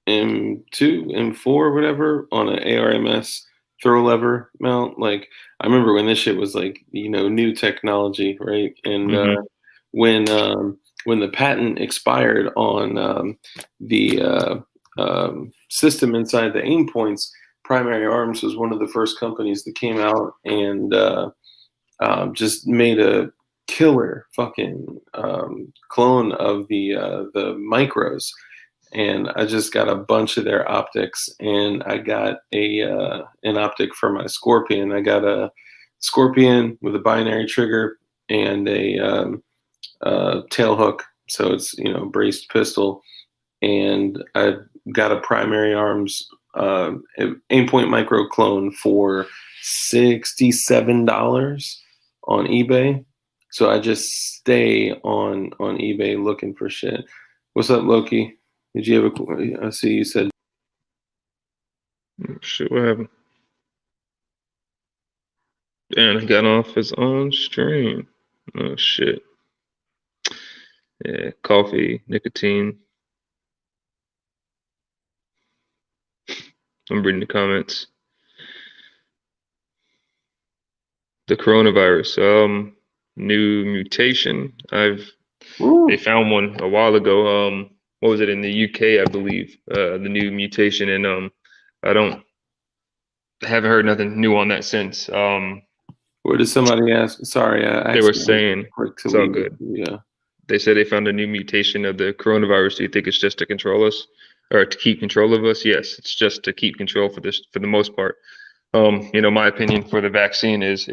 M2, M4, whatever, on an ARMS throw lever mount. Like, I remember when this shit was like, new technology, right? And when the patent expired on the system inside the aim points, Primary Arms was one of the first companies that came out and just made a killer fucking clone of the micros. And I just got a bunch of their optics, and I got an optic for my Scorpion. I got a Scorpion with a binary trigger and a tail hook, so it's braced pistol, and I got a Primary Arms aim point micro clone for $67 on eBay. So I just stay on eBay looking for shit. What's up, Loki? Did you have I see you said. Shit, what happened? And I got off his on stream. Oh shit. Yeah, coffee, nicotine. I'm reading the comments. The coronavirus, new mutation. They found one a while ago. What was it, in the UK, I believe? The new mutation, and I haven't heard nothing new on that since. What did somebody ask? Sorry, They were saying it's all good. Yeah. They said they found a new mutation of the coronavirus. Do you think it's just to control us, or to keep control of us? Yes, it's just to keep control for the most part. My opinion for the vaccine is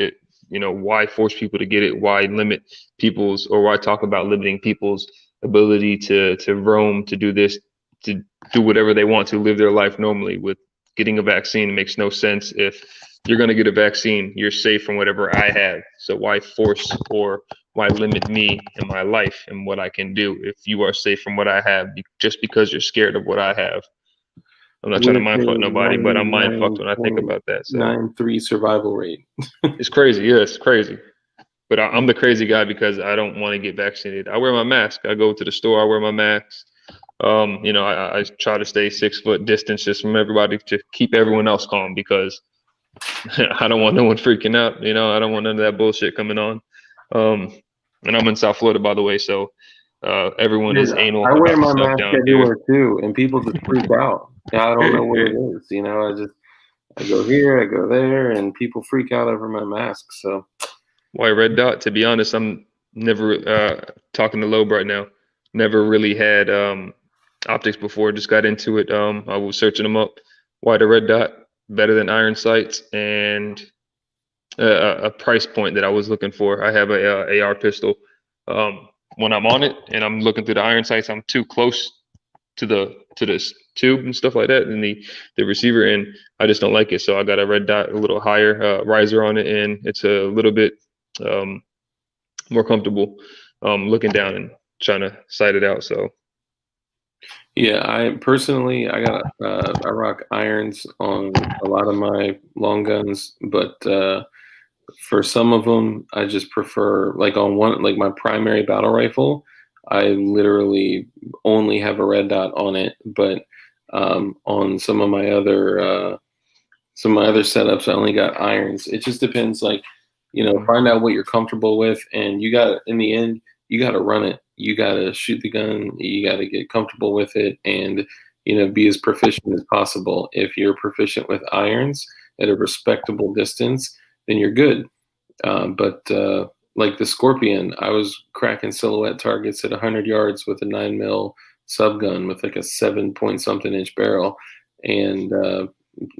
why force people to get it? Why limit people's, or why talk about limiting people's ability to roam, to do this, to do whatever they want, to live their life normally? With getting a vaccine, it makes no sense. If you're going to get a vaccine, you're safe from whatever I have. So why force, or why limit me and my life and what I can do if you are safe from what I have, just because you're scared of what I have? I'm not trying to mind fuck nobody, but I'm mind fucked when I think about that. So 9.3 survival rate. It's crazy. Yeah, it's crazy. But I'm the crazy guy because I don't want to get vaccinated. I wear my mask. I go to the store. I wear my mask. I try to stay 6 foot distance just from everybody to keep everyone else calm, because I don't want no one freaking out. I don't want none of that bullshit coming on. And I'm in South Florida, by the way, so everyone is anal I wear about my stuff mask down everywhere here. too, and people just freak out. I don't know what it is. I go here, I go there, and people freak out over my mask. So, why red dot? To be honest, I'm never talking to Loeb right now. Never really had optics before. Just got into it. I was searching them up. Why the red dot? Better than iron sights, and a price point that I was looking for. I have a AR pistol. When I'm on it and I'm looking through the iron sights, I'm too close to this tube and stuff like that, and the receiver, and I just don't like it. So I got a red dot, a little higher riser on it, and it's a little bit more comfortable looking down and trying to sight it out. So yeah, I rock irons on a lot of my long guns, but for some of them, I just prefer, like on one, like my primary battle rifle, I literally only have a red dot on it. But on some of my other setups, I only got irons. It just depends. Like, find out what you're comfortable with, and in the end, you got to run it. You got to shoot the gun. You got to get comfortable with it, and be as proficient as possible. If you're proficient with irons at a respectable distance, then you're good. But like the Scorpion, I was cracking silhouette targets at 100 yards with a 9mm subgun with like a 7-point-something inch barrel, and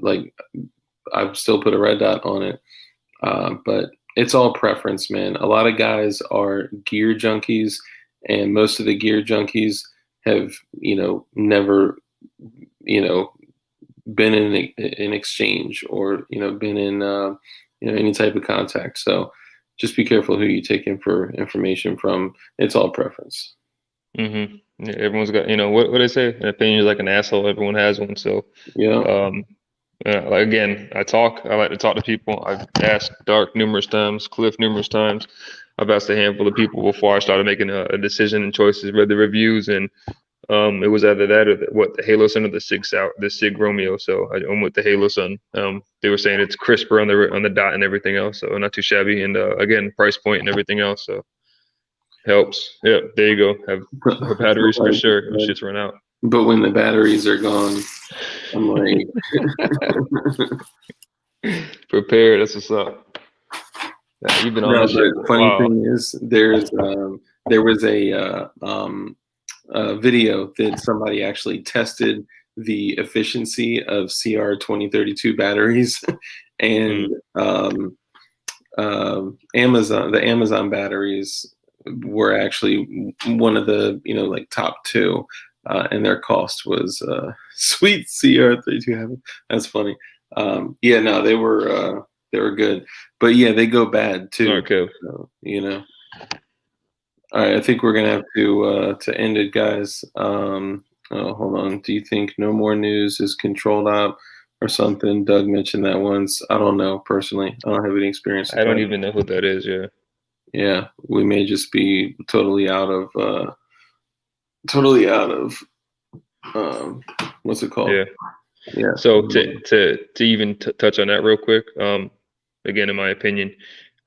like I've still put a red dot on it. But it's all preference, man. A lot of guys are gear junkies, and most of the gear junkies have never been in an exchange, or been in any type of contact. So just be careful who you take in for information from. It's all preference. Yeah, everyone's got, what they say, an opinion is like an asshole. Everyone has one. So Yeah. like, again, I like to talk to people. I've asked Dark numerous times, Cliff numerous times. I've asked a handful of people before I started making a decision and choices, read the reviews, and it was either that or the Halo Sun or the Sig Romeo. So I went with the Halo Sun. They were saying it's crisper on the dot and everything else, so not too shabby, and again, price point and everything else, so helps. Yeah, there you go. Have more batteries for sure. Those shit's run out. But when the batteries are gone, I'm like, prepare. That's what's up. Yeah, you've been on no. that shit The for a funny while. thing is, there was a video that somebody actually tested the efficiency of CR 2032 batteries, and the Amazon batteries were actually one of the like top two, and their cost was sweet CR32. That's funny. Yeah, no, they were good, but yeah, they go bad too. Okay. So, all right, I think we're gonna have to end it, guys. Oh, hold on. Do you think no more news is controlled op or something? Doug mentioned that once. I don't know personally. I don't have any experience. I don't even know who that is. Yeah. Yeah, we may just be totally out of what's it called? Yeah. Yeah. So to even touch on that real quick, again, in my opinion,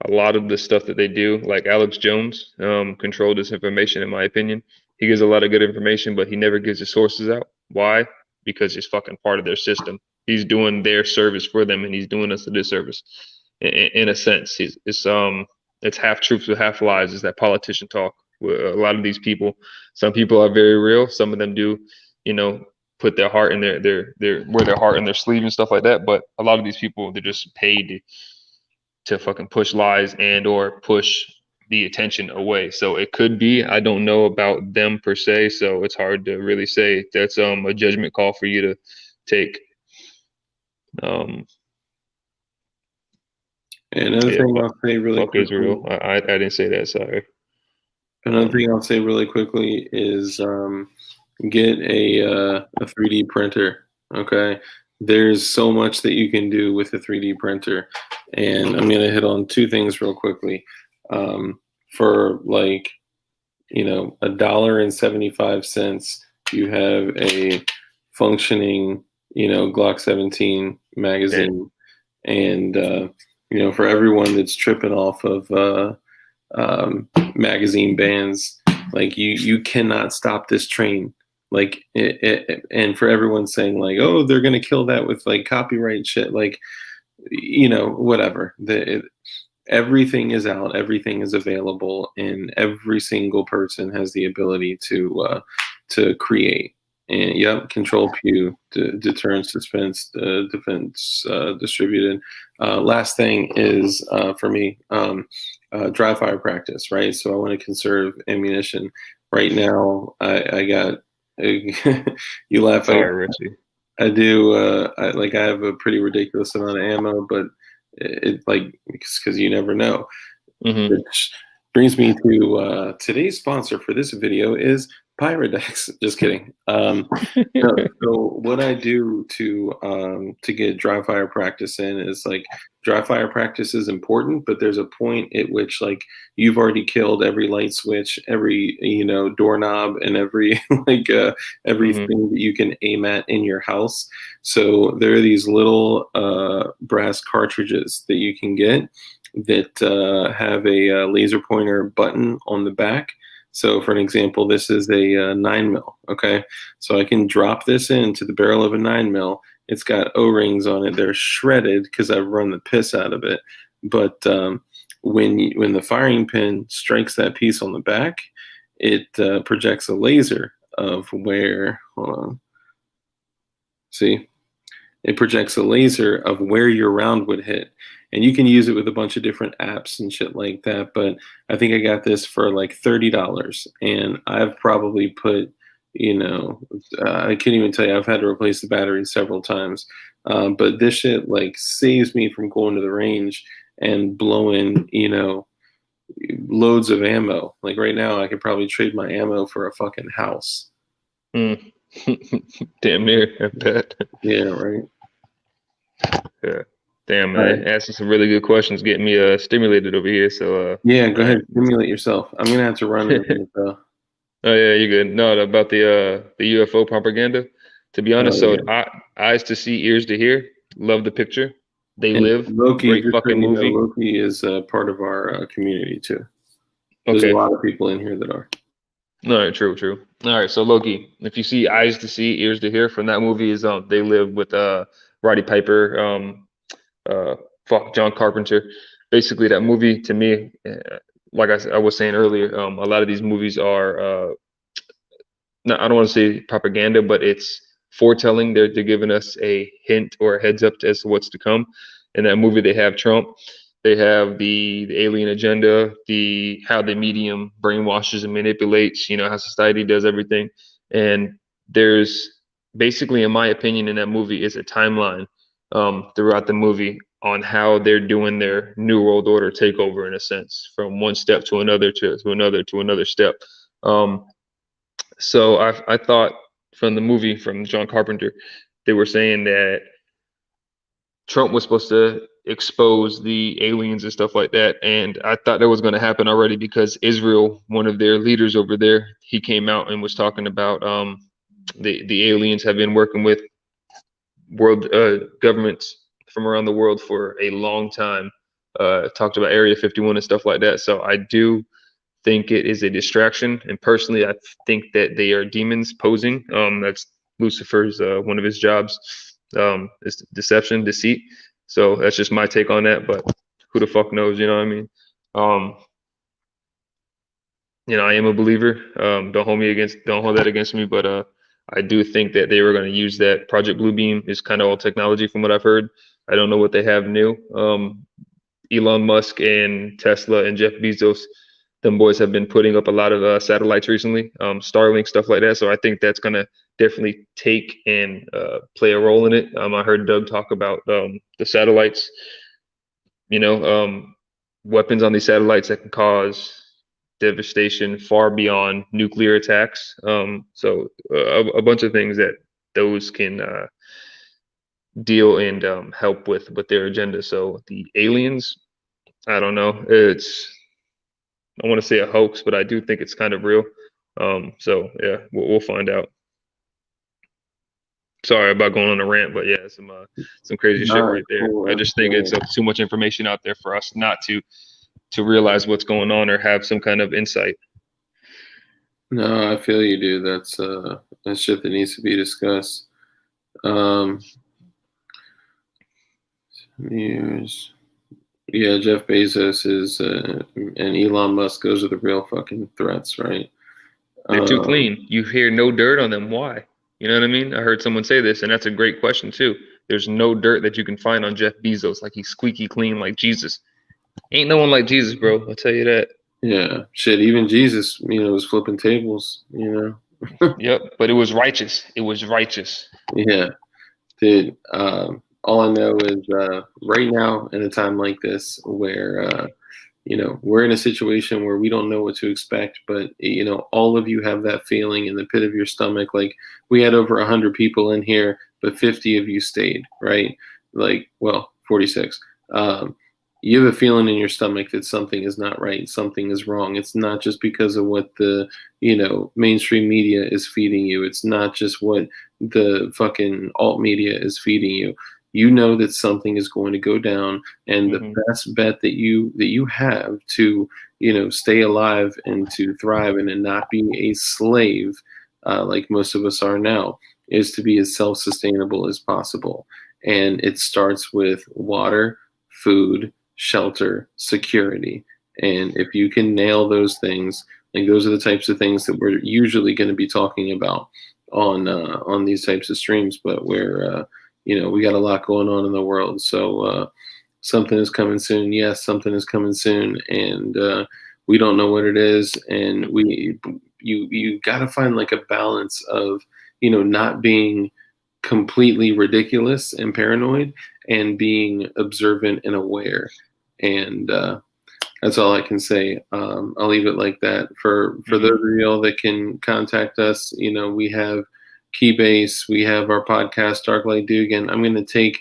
a lot of the stuff that they do, like Alex Jones, control this information. In my opinion, he gives a lot of good information, but he never gives his sources out. Why? Because he's fucking part of their system. He's doing their service for them, and he's doing us a disservice. In a sense, it's half truths with half lies. Is that politician talk? A lot of these people, some people are very real. Some of them do, put their heart in their wear their heart in their sleeve and stuff like that. But a lot of these people, they're just paid to fucking push lies and or push the attention away. So it could be, I don't know about them per se, so it's hard to really say. That's a judgment call for you to take. Another thing I'll say really fuck quickly, Israel. I didn't say that, sorry. Another thing I'll say really quickly is get a 3D printer. Okay, there's so much that you can do with a 3D printer, and I'm gonna hit on two things real quickly. For like $1.75, you have a functioning Glock 17 magazine, and for everyone that's tripping off of magazine bans, like you cannot stop this train. Like and for everyone saying like, oh, they're gonna kill that with like copyright shit, like whatever. Everything is out, everything is available, and every single person has the ability to create. And yep, control Pew, deterrence, suspense, defense, distributed. Last thing is for me, dry fire practice, right? So I want to conserve ammunition. Right now, I got. You laugh. Sorry, Richie. I do. I have a pretty ridiculous amount of ammo, but it's because you never know. Mm-hmm. Which brings me to today's sponsor for this video is Pyrodex. Just kidding. So what I do to get dry fire practice in is like, dry fire practice is important, but there's a point at which like you've already killed every light switch, every doorknob, and every everything that you can aim at in your house. So there are these little brass cartridges that you can get that have a laser pointer button on the back. So for an example, this is a 9mm, okay? So I can drop this into the barrel of a 9mm. It's got O-rings on it. They're shredded because I've run the piss out of it. But when the firing pin strikes that piece on the back, it projects a laser of where, hold on. See? It projects a laser of where your round would hit. And you can use it with a bunch of different apps and shit like that. But I think I got this for like $30. And I've probably put, I can't even tell you, I've had to replace the battery several times. But this shit like saves me from going to the range and blowing, loads of ammo. Like right now, I could probably trade my ammo for a fucking house. Damn near, I bet. Yeah, right. Yeah. Damn, All man, right. asking some really good questions, getting me stimulated over here. So Yeah, go all ahead, right. stimulate yourself. I'm gonna have to run in a minute though. Oh yeah, you're good. No, about the UFO propaganda. To be honest, Oh so yeah. eyes to see, ears to hear. Love the picture. They And Live. Loki, Great just so fucking you know, movie. Loki is part of our community too. There's a Okay. lot of people in here that are. All right, true, true. All right, so Loki, if you see eyes to see, ears to hear from that movie is They Live with Roddy Piper, uh John Carpenter. Basically that movie to me, like I was saying earlier, a lot of these movies are no, I don't want to say propaganda, but it's foretelling. They're giving us a hint or a heads up as to what's to come. In that movie, they have Trump, they have the alien agenda, the how the medium brainwashes and manipulates. You know how society does everything, and there's basically, in my opinion, in that movie is a timeline throughout the movie on how they're doing their new world order takeover in a sense, from one step to another to another to another step. Um, so I thought from the movie from John Carpenter, they were saying that Trump was supposed to expose the aliens and stuff like that, and I thought that was going to happen already because Israel, one of their leaders over there, he came out and was talking about the aliens have been working with world governments from around the world for a long time. Talked about Area 51 and stuff like that. So I do think it is a distraction. And personally, I think that they are demons posing. That's Lucifer's one of his jobs is deception, deceit. So that's just my take on that. But who the fuck knows? You know what I mean? Um, I am a believer. Don't hold that against me. But I do think that they were going to use that. Project Bluebeam is kind of all technology from what I've heard. I don't know what they have new. Elon Musk and Tesla and Jeff Bezos, them boys have been putting up a lot of satellites recently, Starlink stuff like that. So I think that's gonna definitely take and play a role in it. I heard Doug talk about the satellites, you know, weapons on these satellites that can cause devastation far beyond nuclear attacks. A bunch of things that those can deal and help with their agenda. So the aliens, I don't know. I want to say a hoax, but I do think it's kind of real. So yeah, we'll find out. Sorry about going on a rant, but yeah, some crazy shit No, right there. cool. I That's just think great. it's too much information out there for us not to realize what's going on or have some kind of insight. No, I feel you, dude. That's shit that needs to be discussed. News. Yeah, Jeff Bezos is and Elon Musk. Those are the real fucking threats, right? They're too Um, clean. You hear no dirt on them. Why? You know what I mean? I heard someone say this, and that's a great question too. There's no dirt that you can find on Jeff Bezos, like he's squeaky clean like Jesus. Ain't no one like Jesus, bro. I'll tell you that. yeah, shit. Even Jesus, was flipping tables. Yep, but it was righteous. It was righteous. Yeah, dude. All I know is right now, in a time like this, where we're in a situation where we don't know what to expect, but all of you have that feeling in the pit of your stomach. Like we had over 100 people in here, but 50 of you stayed, right? Like, well, 46. You have a feeling in your stomach that something is not right, something is wrong. It's not just because of what the mainstream media is feeding you. It's not just what the fucking alt media is feeding you. You know that something is going to go down, and the Hmm. best bet that you have to stay alive and to thrive and to not be a slave like most of us are now is to be as self-sustainable as possible. And it starts with water, food, shelter, security. And if you can nail those things, like those are the types of things that we're usually going to be talking about on these types of streams. But we got a lot going on in the world, so something is coming soon. Yes, something is coming soon, and we don't know what it is. And you got to find like a balance of not being completely ridiculous and paranoid and being observant and aware. And that's all I can say. I'll leave it like that. For those of y'all that can contact us, we have Keybase, we have our podcast Dark Light Dugan. I'm going to take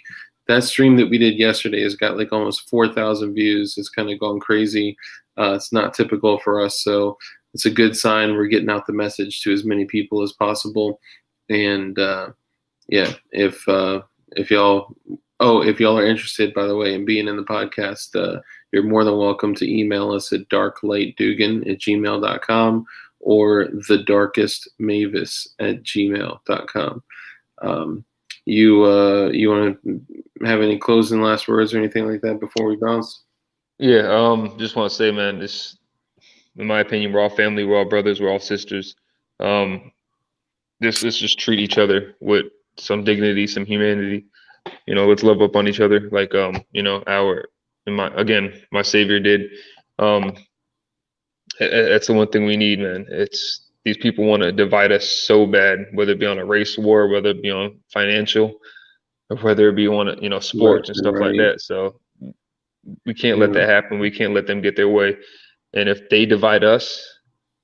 that stream that we did yesterday has got like almost 4,000 views. It's kind of gone crazy. It's not typical for us, so it's a good sign. We're getting out the message to as many people as possible. And yeah, if y'all are interested, by the way, in being in the podcast, you're more than welcome to email us at darklightdugan@gmail.com or thedarkestmavis@gmail.com. You want to have any closing last words or anything like that before we bounce? Yeah, just want to say, man, this, in my opinion, we're all family, we're all brothers, we're all sisters. Let's just treat each other with some dignity, some humanity. Let's love up on each other, like my Savior did. That's the one thing we need, man. It's these people want to divide us so bad, whether it be on a race war, whether it be on financial, or whether it be on sports and stuff like that. So we can't let that happen. We can't let them get their way. And if they divide us,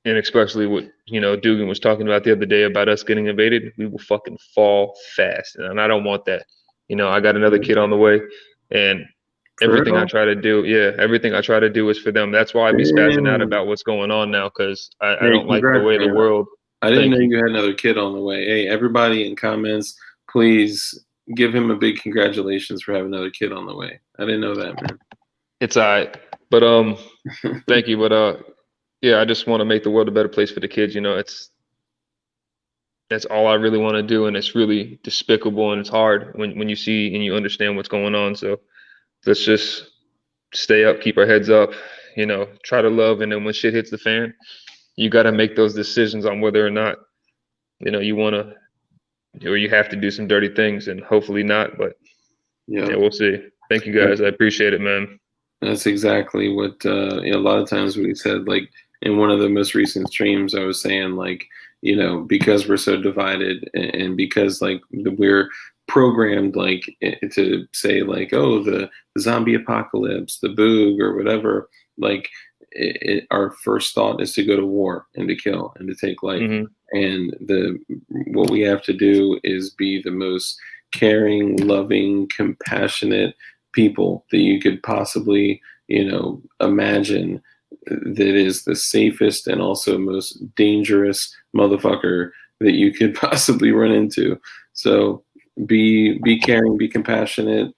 and especially what Dugan was talking about the other day about us getting invaded, we will fucking fall fast. And I don't want that. I got another kid on the way, and everything I try to do is for them. That's why I be spazzing out about what's going on now, because I don't like the way the world. I didn't know you had another kid on the way. Hey, everybody in comments, please give him a big congratulations for having another kid on the way. I didn't know that, man. It's all right. But thank you. But yeah, I just want to make the world a better place for the kids. That's all I really want to do, and it's really despicable, and it's hard when you see and you understand what's going on. So let's just stay up, keep our heads up, try to love, and then when shit hits the fan, you got to make those decisions on whether or not you want to, or you have to do some dirty things, and hopefully not. But yeah, we'll see. Thank you guys. I appreciate it, man. That's exactly what a lot of times we said. Like in one of the most recent streams, I was saying, like, because we're so divided, and because like we're programmed like to say like, oh, the zombie apocalypse, the boog, or whatever, like our first thought is to go to war and to kill and to take life. And what we have to do is be the most caring, loving, compassionate people that you could possibly imagine, that is the safest and also most dangerous motherfucker that you could possibly run into. So be caring, be compassionate,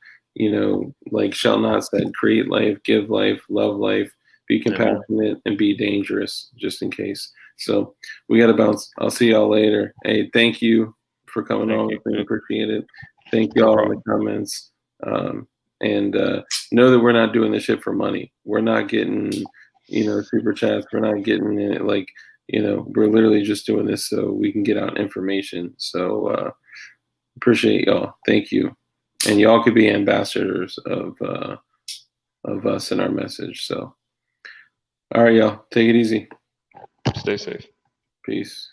like Shall Not said, create life, give life, love life, be compassionate, and be dangerous, just in case. So we got to bounce. I'll see y'all later. Hey, thank you for coming on. I appreciate it. Thank y'all in the comments. And know that we're not doing this shit for money. We're not getting, super chats. We're not getting it. Like, we're literally just doing this so we can get out information. So appreciate y'all. Thank you. And y'all could be ambassadors of us and our message. So, all right, y'all, take it easy. Stay safe. Peace.